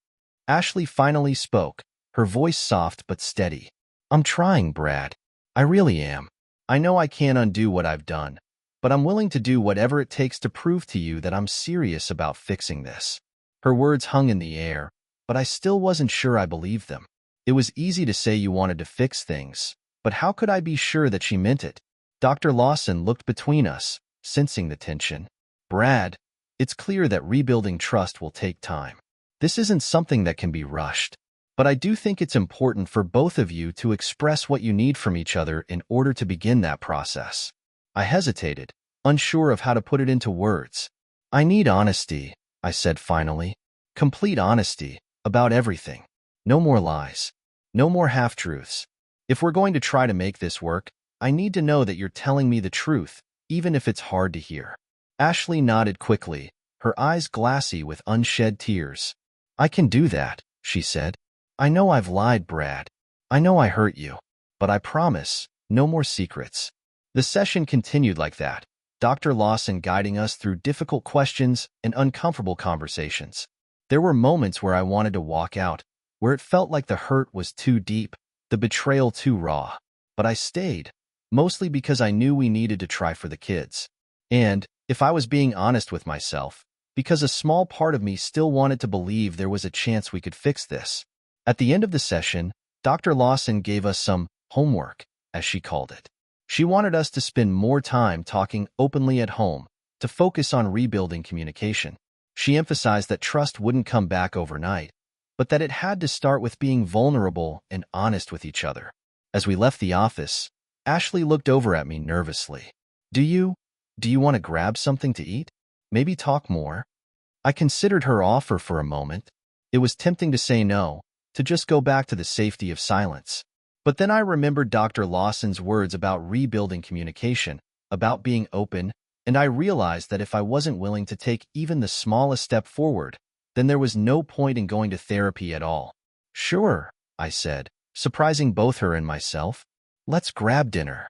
Ashley finally spoke, her voice soft but steady. I'm trying, Brad. I really am. I know I can't undo what I've done, but I'm willing to do whatever it takes to prove to you that I'm serious about fixing this. Her words hung in the air, but I still wasn't sure I believed them. It was easy to say you wanted to fix things, but how could I be sure that she meant it? Dr. Lawson looked between us, sensing the tension. Brad, it's clear that rebuilding trust will take time. This isn't something that can be rushed. but I do think it's important for both of you to express what you need from each other in order to begin that process." I hesitated, unsure of how to put it into words. "I need honesty," I said finally. "Complete honesty, about everything. No more lies. No more half-truths. If we're going to try to make this work, I need to know that you're telling me the truth, even if it's hard to hear." Ashley nodded quickly, her eyes glassy with unshed tears. "I can do that," she said. "I know I've lied, Brad. I know I hurt you. But I promise, no more secrets." The session continued like that, Dr. Lawson guiding us through difficult questions and uncomfortable conversations. There were moments where I wanted to walk out, where it felt like the hurt was too deep, the betrayal too raw. But I stayed, mostly because I knew we needed to try for the kids. And, if I was being honest with myself, because a small part of me still wanted to believe there was a chance we could fix this. At the end of the session, Dr. Lawson gave us some homework, as she called it. She wanted us to spend more time talking openly at home, to focus on rebuilding communication. She emphasized that trust wouldn't come back overnight, but that it had to start with being vulnerable and honest with each other. As we left the office, Ashley looked over at me nervously. Do you want to grab something to eat? Maybe talk more?" I considered her offer for a moment. It was tempting to say no, to just go back to the safety of silence. But then I remembered Dr. Lawson's words about rebuilding communication, about being open, and I realized that if I wasn't willing to take even the smallest step forward, then there was no point in going to therapy at all. "Sure," I said, surprising both her and myself. "Let's grab dinner."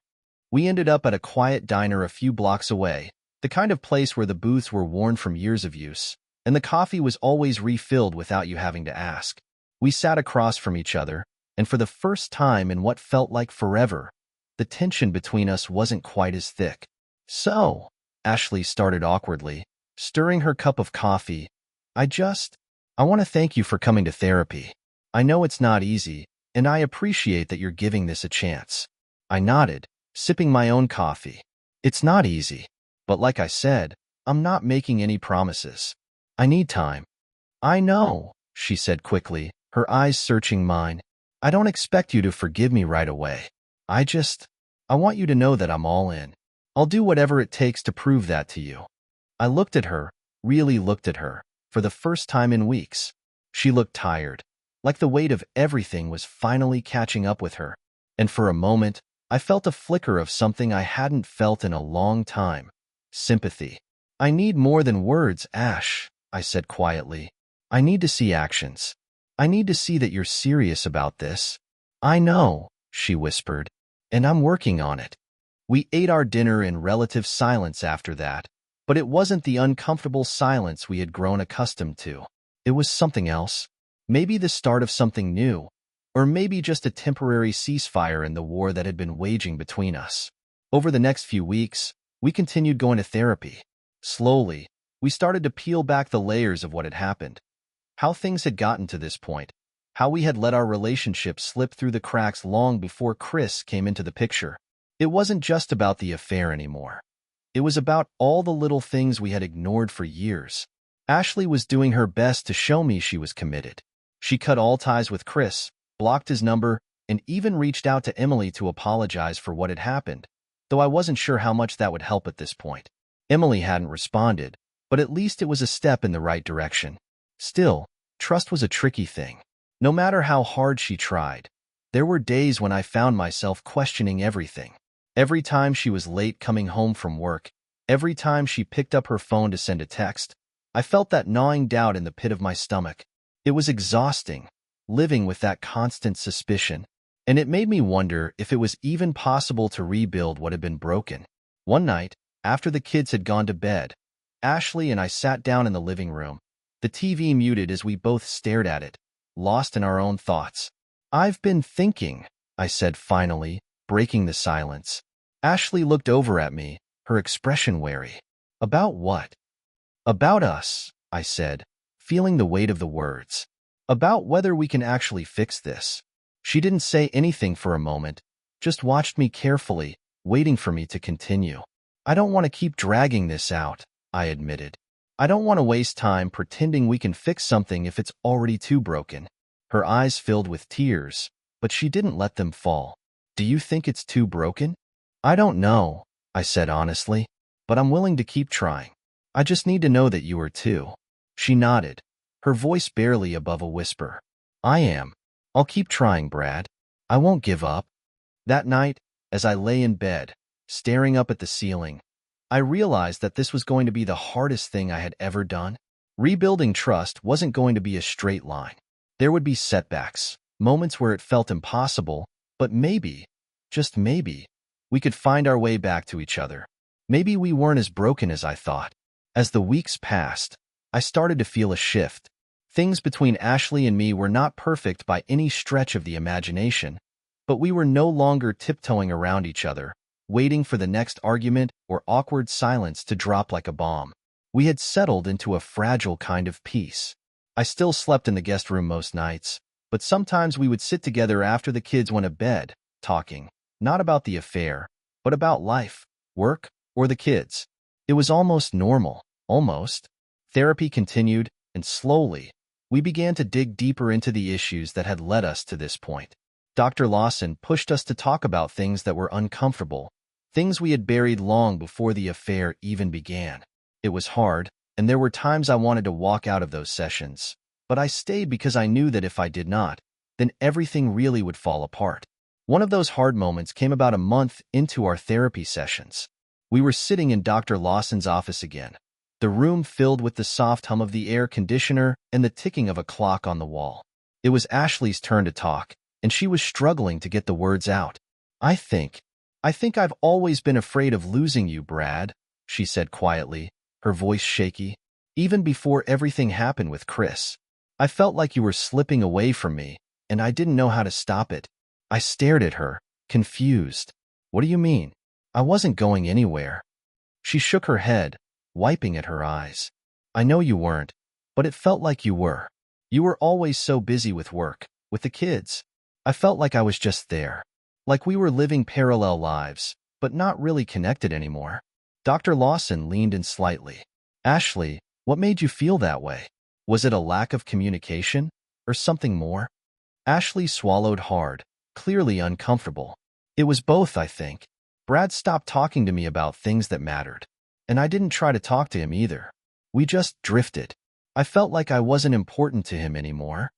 We ended up at a quiet diner a few blocks away, the kind of place where the booths were worn from years of use, and the coffee was always refilled without you having to ask. We sat across from each other, and for the first time in what felt like forever, the tension between us wasn't quite as thick. "So," Ashley started awkwardly, stirring her cup of coffee, I want to thank you for coming to therapy. I know it's not easy, and I appreciate that you're giving this a chance." I nodded, sipping my own coffee. "It's not easy, but like I said, I'm not making any promises. I need time." "I know," she said quickly, her eyes searching mine. "I don't expect you to forgive me right away. I want you to know that I'm all in. I'll do whatever it takes to prove that to you." I looked at her, really looked at her, for the first time in weeks. She looked tired, like the weight of everything was finally catching up with her. And for a moment, I felt a flicker of something I hadn't felt in a long time. Sympathy. "I need more than words, Ash," I said quietly. "I need to see actions. I need to see that you're serious about this." "I know," she whispered, "and I'm working on it." We ate our dinner in relative silence after that, but it wasn't the uncomfortable silence we had grown accustomed to. It was something else. Maybe the start of something new, or maybe just a temporary ceasefire in the war that had been waging between us. Over the next few weeks, we continued going to therapy. Slowly, we started to peel back the layers of what had happened, how things had gotten to this point, how we had let our relationship slip through the cracks long before Chris came into the picture. It wasn't just about the affair anymore. It was about all the little things we had ignored for years. Ashley was doing her best to show me she was committed. She cut all ties with Chris, blocked his number, and even reached out to Emily to apologize for what had happened, though I wasn't sure how much that would help at this point. Emily hadn't responded, but at least it was a step in the right direction. Still, trust was a tricky thing. No matter how hard she tried, there were days when I found myself questioning everything. Every time she was late coming home from work, every time she picked up her phone to send a text, I felt that gnawing doubt in the pit of my stomach. It was exhausting, living with that constant suspicion, and it made me wonder if it was even possible to rebuild what had been broken. One night, after the kids had gone to bed, Ashley and I sat down in the living room, the TV muted as we both stared at it, lost in our own thoughts. "I've been thinking," I said finally, breaking the silence. Ashley looked over at me, her expression wary. "About what?" "About us," I said, feeling the weight of the words. "About whether we can actually fix this." She didn't say anything for a moment, just watched me carefully, waiting for me to continue. "I don't want to keep dragging this out," I admitted. "I don't want to waste time pretending we can fix something if it's already too broken." Her eyes filled with tears, but she didn't let them fall. Do you think it's too broken? I don't know, I said honestly, but I'm willing to keep trying. I just need to know that you are too. She nodded, her voice barely above a whisper. I am. I'll keep trying, Brad. I won't give up. That night, as I lay in bed, staring up at the ceiling, I realized that this was going to be the hardest thing I had ever done. Rebuilding trust wasn't going to be a straight line. There would be setbacks, moments where it felt impossible, but maybe, just maybe, we could find our way back to each other. Maybe we weren't as broken as I thought. As the weeks passed, I started to feel a shift. Things between Ashley and me were not perfect by any stretch of the imagination, but we were no longer tiptoeing around each other, waiting for the next argument or awkward silence to drop like a bomb. We had settled into a fragile kind of peace. I still slept in the guest room most nights, but sometimes we would sit together after the kids went to bed, talking, not about the affair, but about life, work, or the kids. It was almost normal, almost. Therapy continued, and slowly, we began to dig deeper into the issues that had led us to this point. Dr. Lawson pushed us to talk about things that were uncomfortable, things we had buried long before the affair even began. It was hard, and there were times I wanted to walk out of those sessions, but I stayed because I knew that if I did not, then everything really would fall apart. One of those hard moments came about a month into our therapy sessions. We were sitting in Dr. Lawson's office again, the room filled with the soft hum of the air conditioner and the ticking of a clock on the wall. It was Ashley's turn to talk, and she was struggling to get the words out. I think I've always been afraid of losing you, Brad, she said quietly, her voice shaky. Even before everything happened with Chris, I felt like you were slipping away from me, and I didn't know how to stop it. I stared at her, confused. What do you mean? I wasn't going anywhere. She shook her head, wiping at her eyes. I know you weren't, but it felt like you were. You were always so busy with work, with the kids. I felt like I was just there, like we were living parallel lives, but not really connected anymore. Dr. Lawson leaned in slightly. Ashley, what made you feel that way? Was it a lack of communication, or something more? Ashley swallowed hard, clearly uncomfortable. It was both, I think. Brad stopped talking to me about things that mattered, and I didn't try to talk to him either. We just drifted. I felt like I wasn't important to him anymore.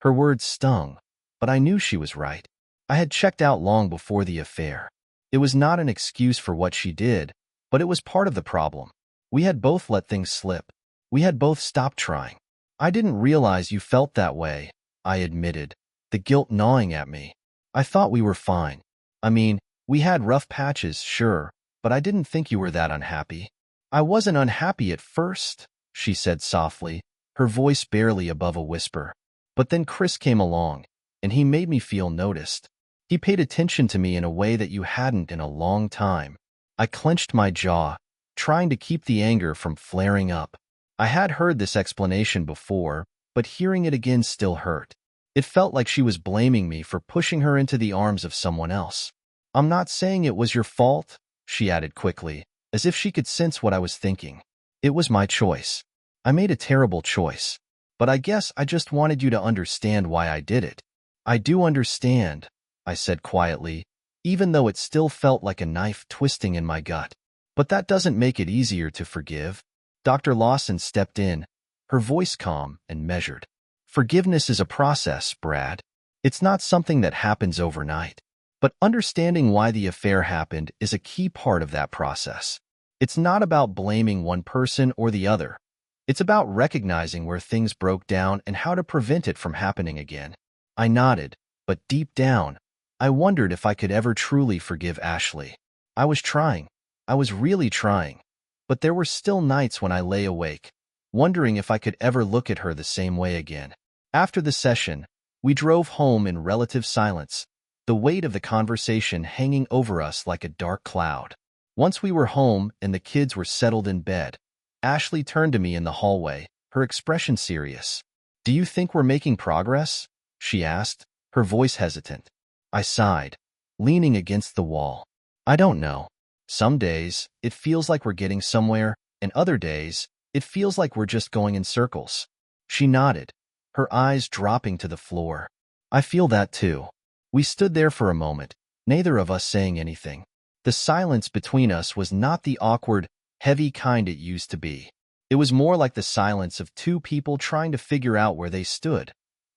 Her words stung, but I knew she was right. I had checked out long before the affair. It was not an excuse for what she did, but it was part of the problem. We had both let things slip. We had both stopped trying. I didn't realize you felt that way, I admitted, the guilt gnawing at me. I thought we were fine. I mean, we had rough patches, sure, but I didn't think you were that unhappy. I wasn't unhappy at first, she said softly, her voice barely above a whisper. But then Chris came along, and he made me feel noticed. He paid attention to me in a way that you hadn't in a long time. I clenched my jaw, trying to keep the anger from flaring up. I had heard this explanation before, but hearing it again still hurt. It felt like she was blaming me for pushing her into the arms of someone else. I'm not saying it was your fault, she added quickly, as if she could sense what I was thinking. It was my choice. I made a terrible choice, but I guess I just wanted you to understand why I did it. I do understand, I said quietly, even though it still felt like a knife twisting in my gut. But that doesn't make it easier to forgive. Dr. Lawson stepped in, her voice calm and measured. Forgiveness is a process, Brad. It's not something that happens overnight. But understanding why the affair happened is a key part of that process. It's not about blaming one person or the other. It's about recognizing where things broke down and how to prevent it from happening again. I nodded, but deep down, I wondered if I could ever truly forgive Ashley. I was trying. I was really trying. But there were still nights when I lay awake, wondering if I could ever look at her the same way again. After the session, we drove home in relative silence, the weight of the conversation hanging over us like a dark cloud. Once we were home and the kids were settled in bed, Ashley turned to me in the hallway, her expression serious. Do you think we're making progress? She asked, her voice hesitant. I sighed, leaning against the wall. I don't know. Some days, it feels like we're getting somewhere, and other days, it feels like we're just going in circles. She nodded, her eyes dropping to the floor. I feel that too. We stood there for a moment, neither of us saying anything. The silence between us was not the awkward, heavy kind it used to be. It was more like the silence of two people trying to figure out where they stood,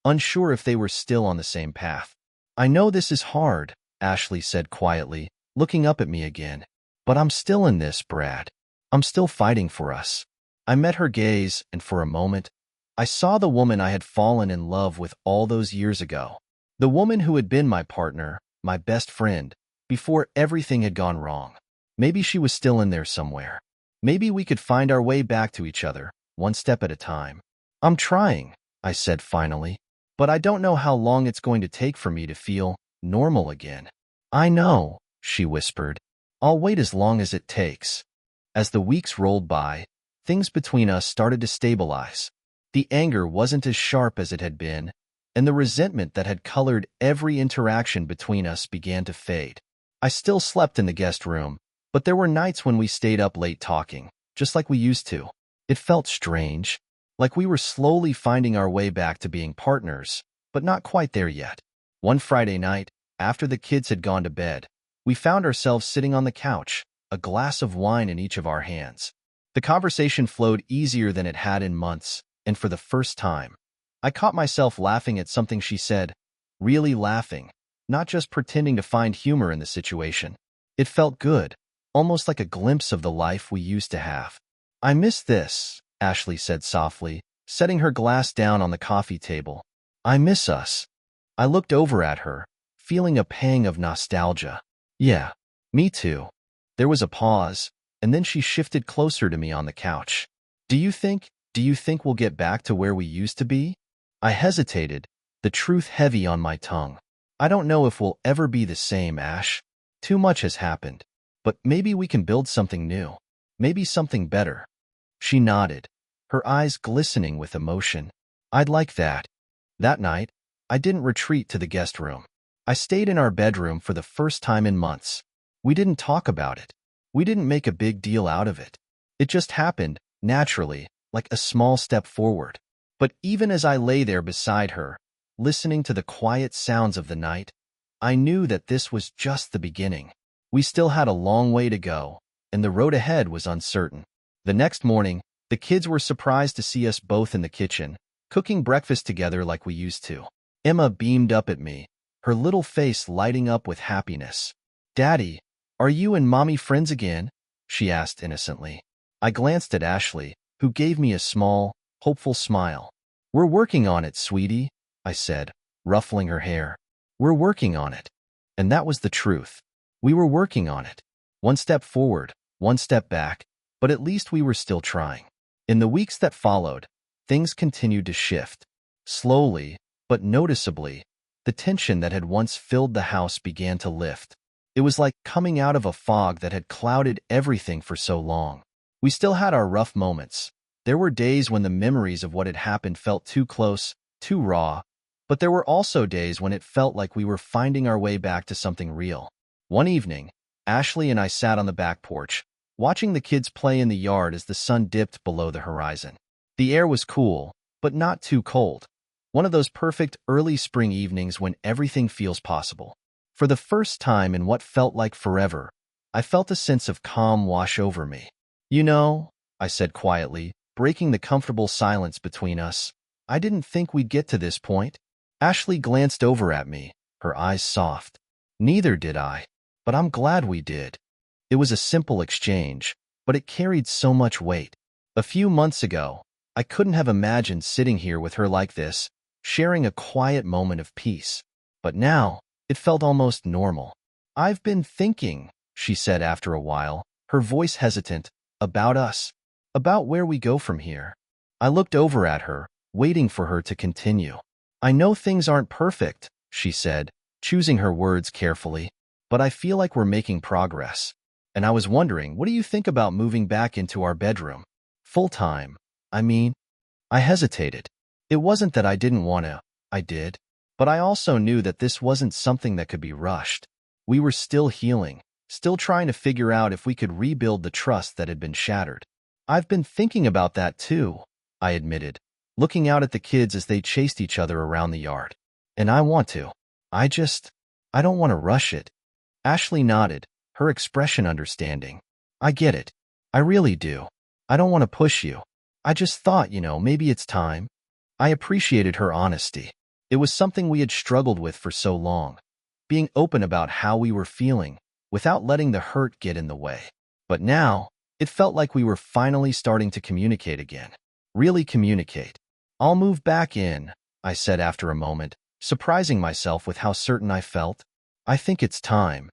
unsure if they were still on the same path. I know this is hard, Ashley said quietly, looking up at me again. But I'm still in this, Brad. I'm still fighting for us. I met her gaze, and for a moment, I saw the woman I had fallen in love with all those years ago. The woman who had been my partner, my best friend, before everything had gone wrong. Maybe she was still in there somewhere. Maybe we could find our way back to each other, one step at a time. I'm trying, I said finally, but I don't know how long it's going to take for me to feel normal again. I know, she whispered. I'll wait as long as it takes. As the weeks rolled by, things between us started to stabilize. The anger wasn't as sharp as it had been, and the resentment that had colored every interaction between us began to fade. I still slept in the guest room, but there were nights when we stayed up late talking, just like we used to. It felt strange, like we were slowly finding our way back to being partners, but not quite there yet. One Friday night, after the kids had gone to bed, we found ourselves sitting on the couch, a glass of wine in each of our hands. The conversation flowed easier than it had in months, and for the first time, I caught myself laughing at something she said, really laughing, not just pretending to find humor in the situation. It felt good, almost like a glimpse of the life we used to have. I miss this, Ashley said softly, setting her glass down on the coffee table. I miss us. I looked over at her, feeling a pang of nostalgia. Yeah, me too. There was a pause, and then she shifted closer to me on the couch. Do you think we'll get back to where we used to be? I hesitated, the truth heavy on my tongue. I don't know if we'll ever be the same, Ash. Too much has happened. But maybe we can build something new. Maybe something better. She nodded, her eyes glistening with emotion. I'd like that. That night, I didn't retreat to the guest room. I stayed in our bedroom for the first time in months. We didn't talk about it. We didn't make a big deal out of it. It just happened, naturally, like a small step forward. But even as I lay there beside her, listening to the quiet sounds of the night, I knew that this was just the beginning. We still had a long way to go, and the road ahead was uncertain. The next morning, the kids were surprised to see us both in the kitchen, cooking breakfast together like we used to. Emma beamed up at me, her little face lighting up with happiness. Daddy, are you and Mommy friends again? She asked innocently. I glanced at Ashley, who gave me a small, hopeful smile. We're working on it, sweetie, I said, ruffling her hair. We're working on it. And that was the truth. We were working on it. One step forward, one step back, but at least we were still trying. In the weeks that followed, things continued to shift. Slowly, but noticeably, the tension that had once filled the house began to lift. It was like coming out of a fog that had clouded everything for so long. We still had our rough moments. There were days when the memories of what had happened felt too close, too raw, but there were also days when it felt like we were finding our way back to something real. One evening, Ashley and I sat on the back porch, watching the kids play in the yard as the sun dipped below the horizon. The air was cool, but not too cold. One of those perfect early spring evenings when everything feels possible. For the first time in what felt like forever, I felt a sense of calm wash over me. You know, I said quietly, breaking the comfortable silence between us, I didn't think we'd get to this point. Ashley glanced over at me, her eyes soft. Neither did I, but I'm glad we did. It was a simple exchange, but it carried so much weight. A few months ago, I couldn't have imagined sitting here with her like this, sharing a quiet moment of peace. But now, it felt almost normal. I've been thinking, she said after a while, her voice hesitant, about us, about where we go from here. I looked over at her, waiting for her to continue. I know things aren't perfect, she said, choosing her words carefully, but I feel like we're making progress. And I was wondering, what do you think about moving back into our bedroom? Full-time, I mean. I hesitated. It wasn't that I didn't want to, I did. But I also knew that this wasn't something that could be rushed. We were still healing, still trying to figure out if we could rebuild the trust that had been shattered. I've been thinking about that too, I admitted, looking out at the kids as they chased each other around the yard. And I want to. I don't want to rush it. Ashley nodded, her expression understanding. I get it. I really do. I don't want to push you. I just thought, maybe it's time. I appreciated her honesty. It was something we had struggled with for so long, being open about how we were feeling without letting the hurt get in the way. But now, it felt like we were finally starting to communicate again. Really communicate. I'll move back in, I said after a moment, surprising myself with how certain I felt. I think it's time.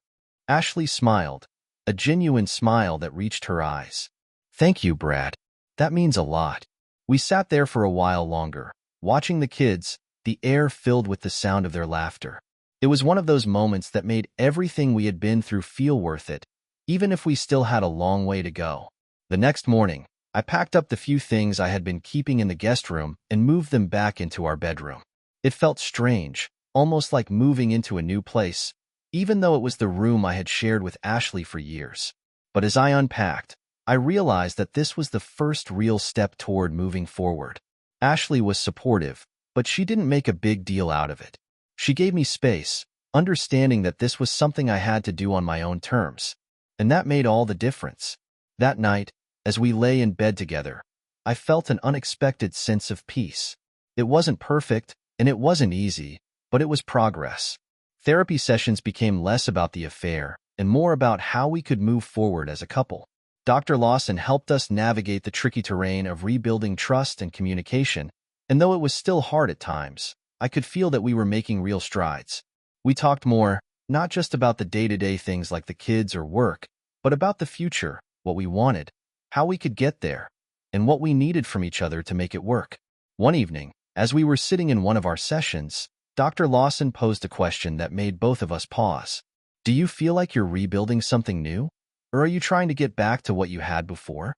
Ashley smiled, a genuine smile that reached her eyes. Thank you, Brad. That means a lot. We sat there for a while longer, watching the kids, the air filled with the sound of their laughter. It was one of those moments that made everything we had been through feel worth it, even if we still had a long way to go. The next morning, I packed up the few things I had been keeping in the guest room and moved them back into our bedroom. It felt strange, almost like moving into a new place, even though it was the room I had shared with Ashley for years. But as I unpacked, I realized that this was the first real step toward moving forward. Ashley was supportive, but she didn't make a big deal out of it. She gave me space, understanding that this was something I had to do on my own terms, and that made all the difference. That night, as we lay in bed together, I felt an unexpected sense of peace. It wasn't perfect, and it wasn't easy, but it was progress. Therapy sessions became less about the affair and more about how we could move forward as a couple. Dr. Lawson helped us navigate the tricky terrain of rebuilding trust and communication, and though it was still hard at times, I could feel that we were making real strides. We talked more, not just about the day-to-day things like the kids or work, but about the future, what we wanted, how we could get there, and what we needed from each other to make it work. One evening, as we were sitting in one of our sessions, Dr. Lawson posed a question that made both of us pause. Do you feel like you're rebuilding something new? Or are you trying to get back to what you had before?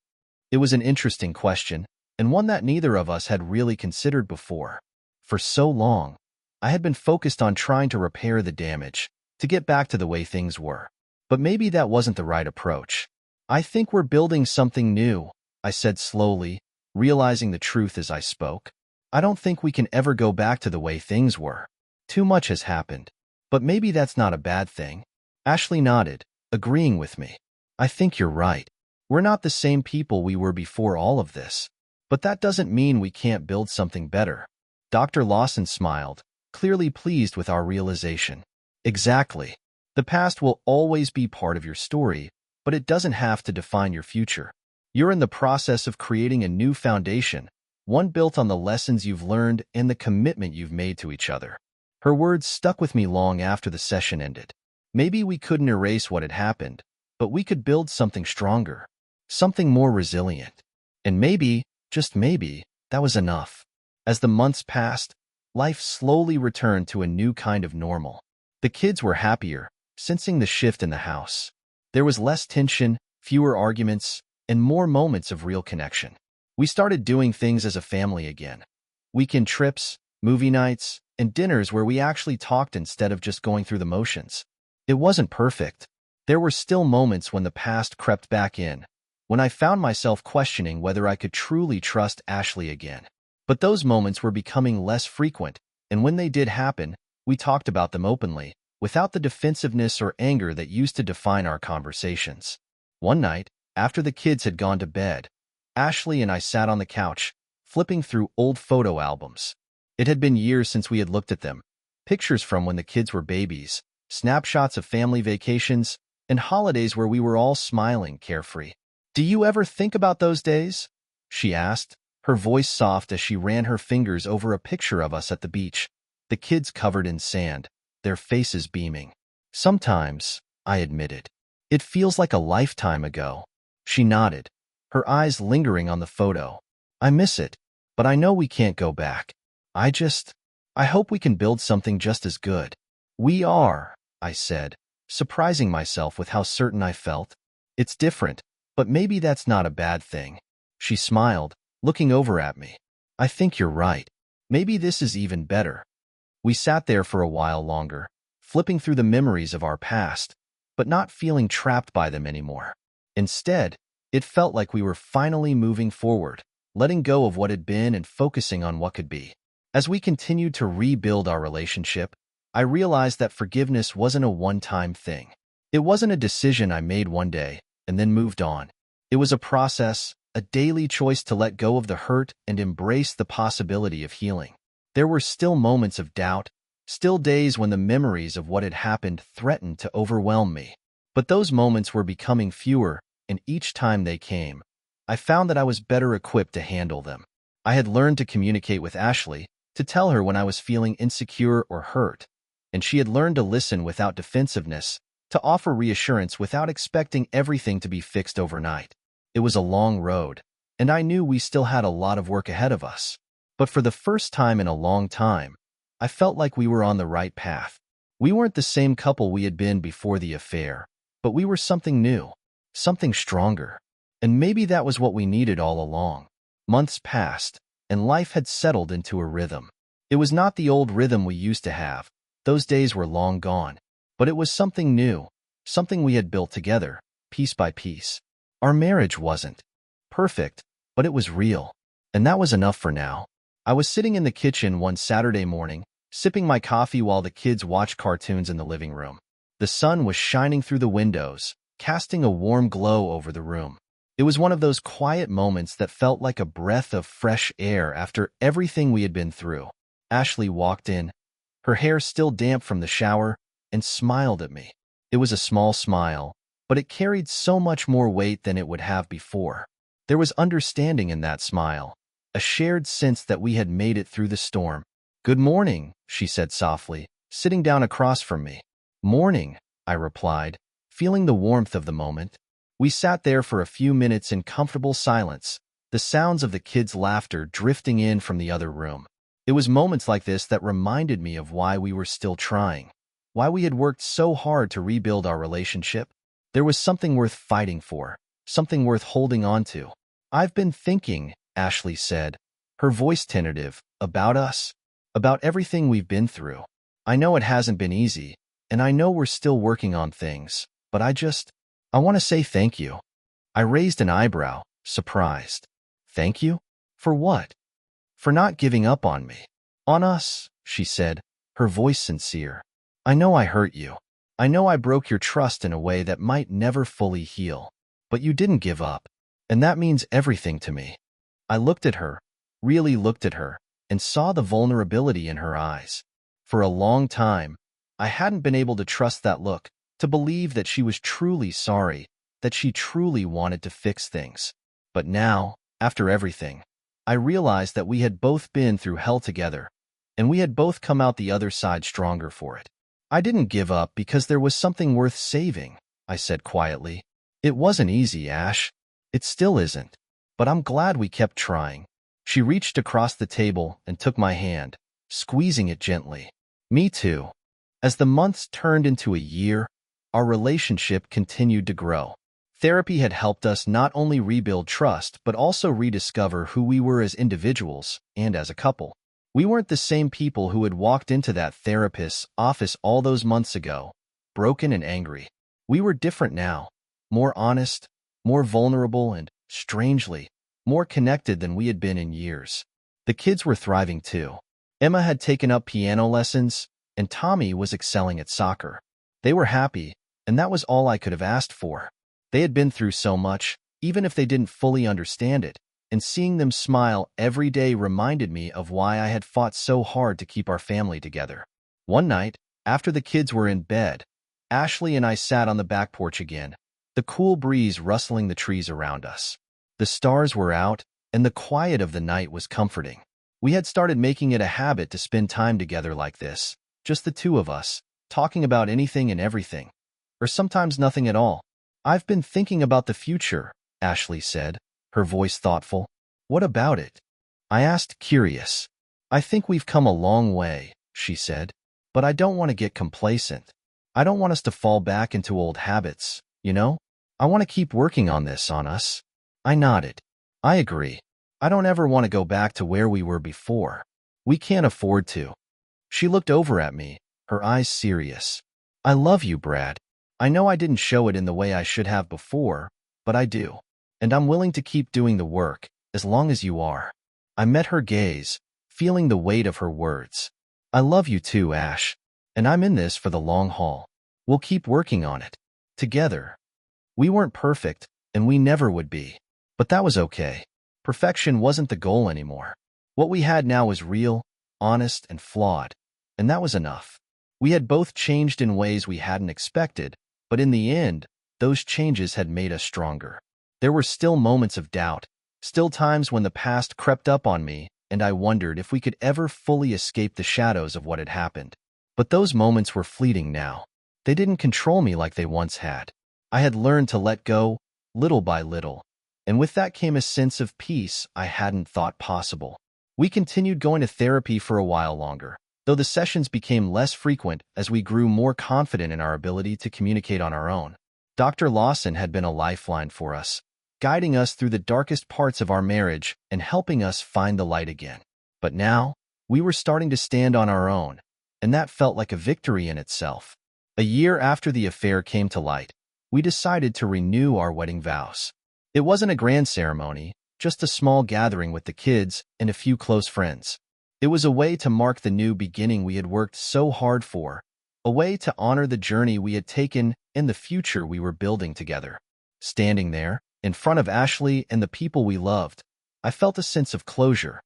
It was an interesting question, and one that neither of us had really considered before. For so long, I had been focused on trying to repair the damage, to get back to the way things were. But maybe that wasn't the right approach. I think we're building something new, I said slowly, realizing the truth as I spoke. I don't think we can ever go back to the way things were. Too much has happened. But maybe that's not a bad thing. Ashley nodded, agreeing with me. I think you're right. We're not the same people we were before all of this. But that doesn't mean we can't build something better. Dr. Lawson smiled, clearly pleased with our realization. Exactly. The past will always be part of your story, but it doesn't have to define your future. You're in the process of creating a new foundation, one built on the lessons you've learned and the commitment you've made to each other. Her words stuck with me long after the session ended. Maybe we couldn't erase what had happened, but we could build something stronger, something more resilient. And maybe, just maybe, that was enough. As the months passed, life slowly returned to a new kind of normal. The kids were happier, sensing the shift in the house. There was less tension, fewer arguments, and more moments of real connection. We started doing things as a family again. Weekend trips, movie nights, and dinners where we actually talked instead of just going through the motions. It wasn't perfect. There were still moments when the past crept back in, when I found myself questioning whether I could truly trust Ashley again. But those moments were becoming less frequent, and when they did happen, we talked about them openly, without the defensiveness or anger that used to define our conversations. One night, after the kids had gone to bed, Ashley and I sat on the couch, flipping through old photo albums. It had been years since we had looked at them, pictures from when the kids were babies, snapshots of family vacations, and holidays where we were all smiling, carefree. Do you ever think about those days? She asked, her voice soft as she ran her fingers over a picture of us at the beach, the kids covered in sand, their faces beaming. Sometimes, I admitted. It feels like a lifetime ago. She nodded, her eyes lingering on the photo. I miss it, but I know we can't go back. I hope we can build something just as good. We are, I said, surprising myself with how certain I felt. It's different, but maybe that's not a bad thing. She smiled, looking over at me. I think you're right. Maybe this is even better. We sat there for a while longer, flipping through the memories of our past, but not feeling trapped by them anymore. Instead, it felt like we were finally moving forward, letting go of what had been and focusing on what could be. As we continued to rebuild our relationship, I realized that forgiveness wasn't a one-time thing. It wasn't a decision I made one day and then moved on. It was a process, a daily choice to let go of the hurt and embrace the possibility of healing. There were still moments of doubt, still days when the memories of what had happened threatened to overwhelm me. But those moments were becoming fewer, and each time they came, I found that I was better equipped to handle them. I had learned to communicate with Ashley, to tell her when I was feeling insecure or hurt, and she had learned to listen without defensiveness, to offer reassurance without expecting everything to be fixed overnight. It was a long road, and I knew we still had a lot of work ahead of us. But for the first time in a long time, I felt like we were on the right path. We weren't the same couple we had been before the affair, but we were something new, something stronger. And maybe that was what we needed all along. Months passed, and life had settled into a rhythm. It was not the old rhythm we used to have. Those days were long gone. But it was something new, something we had built together, piece by piece. Our marriage wasn't perfect, but it was real. And that was enough for now. I was sitting in the kitchen one Saturday morning, sipping my coffee while the kids watched cartoons in the living room. The sun was shining through the windows, casting a warm glow over the room. It was one of those quiet moments that felt like a breath of fresh air after everything we had been through. Ashley walked in, her hair still damp from the shower, and smiled at me. It was a small smile, but it carried so much more weight than it would have before. There was understanding in that smile, a shared sense that we had made it through the storm. "Good morning," she said softly, sitting down across from me. "Morning," I replied, feeling the warmth of the moment. We sat there for a few minutes in comfortable silence, the sounds of the kids' laughter drifting in from the other room. It was moments like this that reminded me of why we were still trying, why we had worked so hard to rebuild our relationship. There was something worth fighting for, something worth holding on to. "I've been thinking," Ashley said, her voice tentative, "about us, about everything we've been through. I know it hasn't been easy, and I know we're still working on things, but I want to say thank you." I raised an eyebrow, surprised. "Thank you? For what?" "For not giving up on me." "On us," she said, her voice sincere. "I know I hurt you. I know I broke your trust in a way that might never fully heal. But you didn't give up, and that means everything to me." I looked at her, really looked at her, and saw the vulnerability in her eyes. For a long time, I hadn't been able to trust that look, to believe that she was truly sorry, that she truly wanted to fix things. But now, after everything, I realized that we had both been through hell together, and we had both come out the other side stronger for it. "I didn't give up because there was something worth saving," I said quietly. "It wasn't easy, Ash. It still isn't. But I'm glad we kept trying." She reached across the table and took my hand, squeezing it gently. "Me too." As the months turned into a year, our relationship continued to grow. Therapy had helped us not only rebuild trust, but also rediscover who we were as individuals and as a couple. We weren't the same people who had walked into that therapist's office all those months ago, broken and angry. We were different now, more honest, more vulnerable, and, strangely, more connected than we had been in years. The kids were thriving too. Emma had taken up piano lessons, and Tommy was excelling at soccer. They were happy, and that was all I could have asked for. They had been through so much, even if they didn't fully understand it, and seeing them smile every day reminded me of why I had fought so hard to keep our family together. One night, after the kids were in bed, Ashley and I sat on the back porch again, the cool breeze rustling the trees around us. The stars were out, and the quiet of the night was comforting. We had started making it a habit to spend time together like this, just the two of us, talking about anything and everything, or sometimes nothing at all. "I've been thinking about the future," Ashley said, her voice thoughtful. "What about it?" I asked, curious. "I think we've come a long way," she said, "but I don't want to get complacent. I don't want us to fall back into old habits, you know? I want to keep working on this on us." I nodded. "I agree. I don't ever want to go back to where we were before. We can't afford to." She looked over at me, her eyes serious. "I love you, Brad. I know I didn't show it in the way I should have before, but I do. And I'm willing to keep doing the work, as long as you are. I met her gaze, feeling the weight of her words. I love you too, Ash. And I'm in this for the long haul. We'll keep working on it. Together. We weren't perfect, and we never would be. But that was okay. Perfection wasn't the goal anymore. What we had now was real, honest, and flawed. And that was enough. We had both changed in ways we hadn't expected, but in the end, those changes had made us stronger. There were still moments of doubt, still times when the past crept up on me, and I wondered if we could ever fully escape the shadows of what had happened. But those moments were fleeting now. They didn't control me like they once had. I had learned to let go, little by little, and with that came a sense of peace I hadn't thought possible. We continued going to therapy for a while longer, though the sessions became less frequent as we grew more confident in our ability to communicate on our own. Dr. Lawson had been a lifeline for us, guiding us through the darkest parts of our marriage and helping us find the light again. But now, we were starting to stand on our own, and that felt like a victory in itself. A year after the affair came to light, we decided to renew our wedding vows. It wasn't a grand ceremony, just a small gathering with the kids and a few close friends. It was a way to mark the new beginning we had worked so hard for, a way to honor the journey we had taken and the future we were building together. Standing there, in front of Ashley and the people we loved, I felt a sense of closure,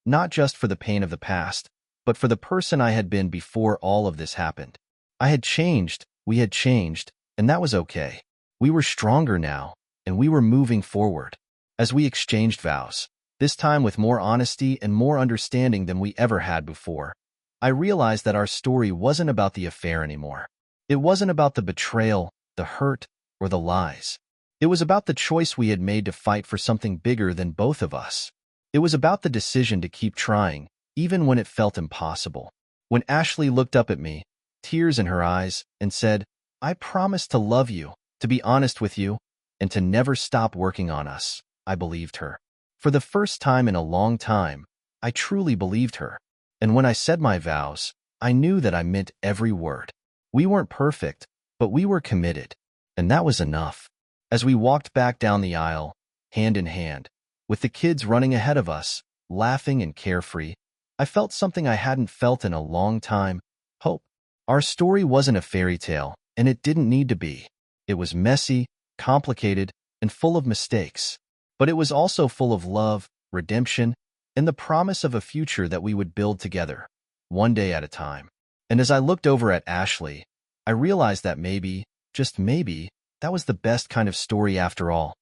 not just for the pain of the past, but for the person I had been before all of this happened. I had changed, we had changed, and that was okay. We were stronger now, and we were moving forward. As we exchanged vows, this time with more honesty and more understanding than we ever had before, I realized that our story wasn't about the affair anymore. It wasn't about the betrayal, the hurt, or the lies. It was about the choice we had made to fight for something bigger than both of us. It was about the decision to keep trying, even when it felt impossible. When Ashley looked up at me, tears in her eyes, and said, "I promise to love you, to be honest with you, and to never stop working on us," I believed her. For the first time in a long time, I truly believed her. And when I said my vows, I knew that I meant every word. We weren't perfect, but we were committed. And that was enough. As we walked back down the aisle, hand in hand, with the kids running ahead of us, laughing and carefree, I felt something I hadn't felt in a long time: hope. Our story wasn't a fairy tale, and it didn't need to be. It was messy, complicated, and full of mistakes. But it was also full of love, redemption, and the promise of a future that we would build together, one day at a time. And as I looked over at Ashley, I realized that maybe, just maybe, that was the best kind of story after all.